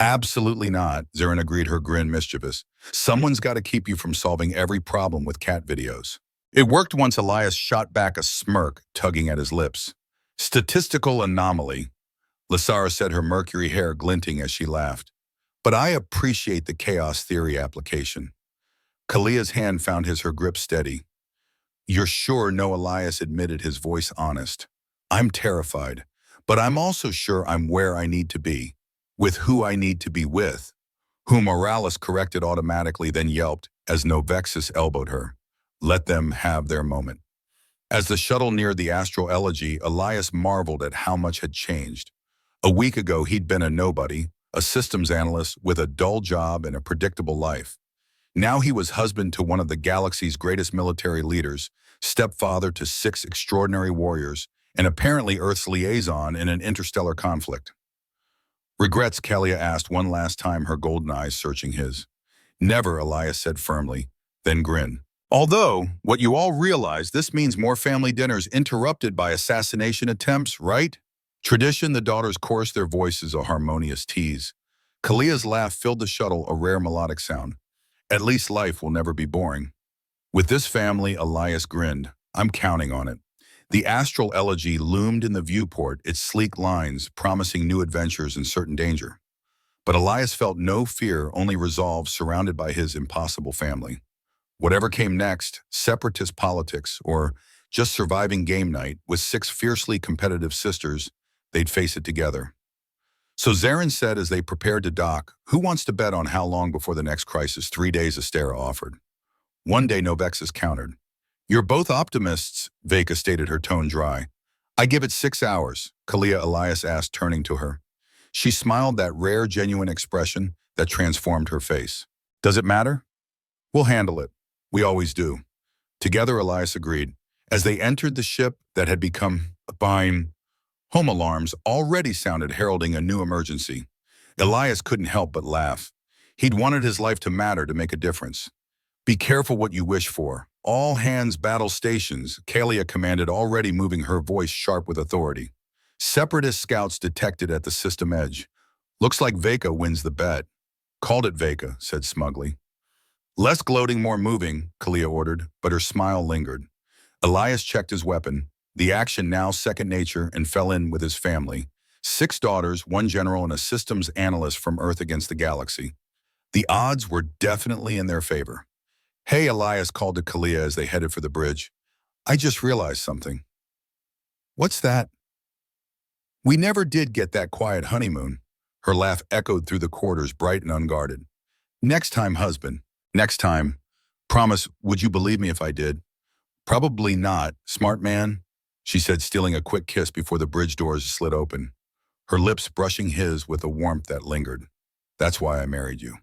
Absolutely not, Zarin agreed, her grin mischievous. Someone's got to keep you from solving every problem with cat videos. It worked once. Elias shot back a smirk, tugging at his lips. Statistical anomaly, Lasara said, her mercury hair glinting as she laughed. But I appreciate the chaos theory application. Kalia's hand found his, her grip steady. You're sure? No, Elias admitted, his voice honest. I'm terrified, but I'm also sure I'm where I need to be, with who I need to be with. Who Morales corrected automatically, then yelped as Novexus elbowed her. Let them have their moment. As the shuttle neared the astral elegy, Elias marveled at how much had changed. A week ago, he'd been a nobody, a systems analyst with a dull job and a predictable life. Now he was husband to one of the galaxy's greatest military leaders, stepfather to 6 extraordinary warriors, and apparently Earth's liaison in an interstellar conflict. Regrets? Kalia asked one last time, her golden eyes searching his. Never, Elias said firmly, then grinned. Although, what you all realize, this means more family dinners interrupted by assassination attempts, right? Tradition, the daughters chorused, their voices a harmonious tease. Kalia's laugh filled the shuttle, a rare melodic sound. At least life will never be boring. With this family, Elias grinned. I'm counting on it. The astral elegy loomed in the viewport, its sleek lines promising new adventures and certain danger. But Elias felt no fear, only resolve, surrounded by his impossible family. Whatever came next, separatist politics, or just surviving game night with 6 fiercely competitive sisters, they'd face it together. So Zarin said as they prepared to dock, who wants to bet on how long before the next crisis? 3 days, Astera offered. One day, Novexus countered. You're both optimists, Veka stated, her tone dry. I give it 6 hours, Kalia, Elias asked, turning to her. She smiled, that rare, genuine expression that transformed her face. Does it matter? We'll handle it. We always do. Together, Elias agreed. As they entered the ship that had become a bind, home alarms already sounded, heralding a new emergency. Elias couldn't help but laugh. He'd wanted his life to matter, to make a difference. Be careful what you wish for. All hands battle stations, Kalia commanded, already moving, her voice sharp with authority. Separatist scouts detected at the system edge. Looks like Veka wins the bet. Called it, Veka said smugly. Less gloating, more moving, Kalia ordered, but her smile lingered. Elias checked his weapon, the action now second nature, and fell in with his family. 6 daughters, 1 general, and a systems analyst from Earth against the galaxy. The odds were definitely in their favor. Hey, Elias called to Kalia as they headed for the bridge. I just realized something. What's that? We never did get that quiet honeymoon. Her laugh echoed through the quarters, bright and unguarded. Next time, husband. Next time. Promise, would you believe me if I did? Probably not, smart man, she said, stealing a quick kiss before the bridge doors slid open, her lips brushing his with a warmth that lingered. That's why I married you.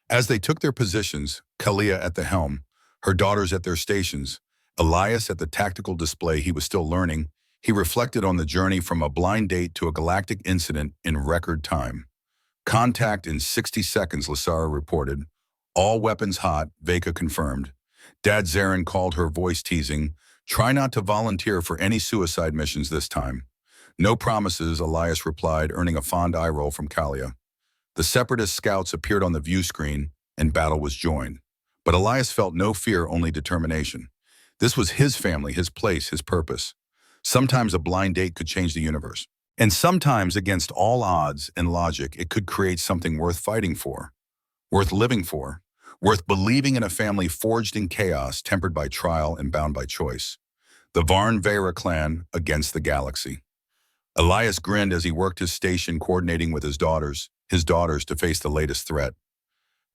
As they took their positions, Kalia at the helm, her daughters at their stations, Elias at the tactical display he was still learning, he reflected on the journey from a blind date to a galactic incident in record time. Contact in 60 seconds, Lasara reported. All weapons hot, Veka confirmed. Dad, Zarin called, her voice teasing. Try not to volunteer for any suicide missions this time. No promises, Elias replied, earning a fond eye roll from Kalia. The separatist scouts appeared on the view screen, and battle was joined. But Elias felt no fear, only determination. This was his family, his place, his purpose. Sometimes a blind date could change the universe. And sometimes, against all odds and logic, it could create something worth fighting for, worth living for, worth believing in, a family forged in chaos, tempered by trial and bound by choice. The Varn Vera clan against the galaxy. Elias grinned as he worked his station, coordinating with his daughters to face the latest threat.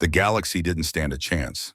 The galaxy didn't stand a chance.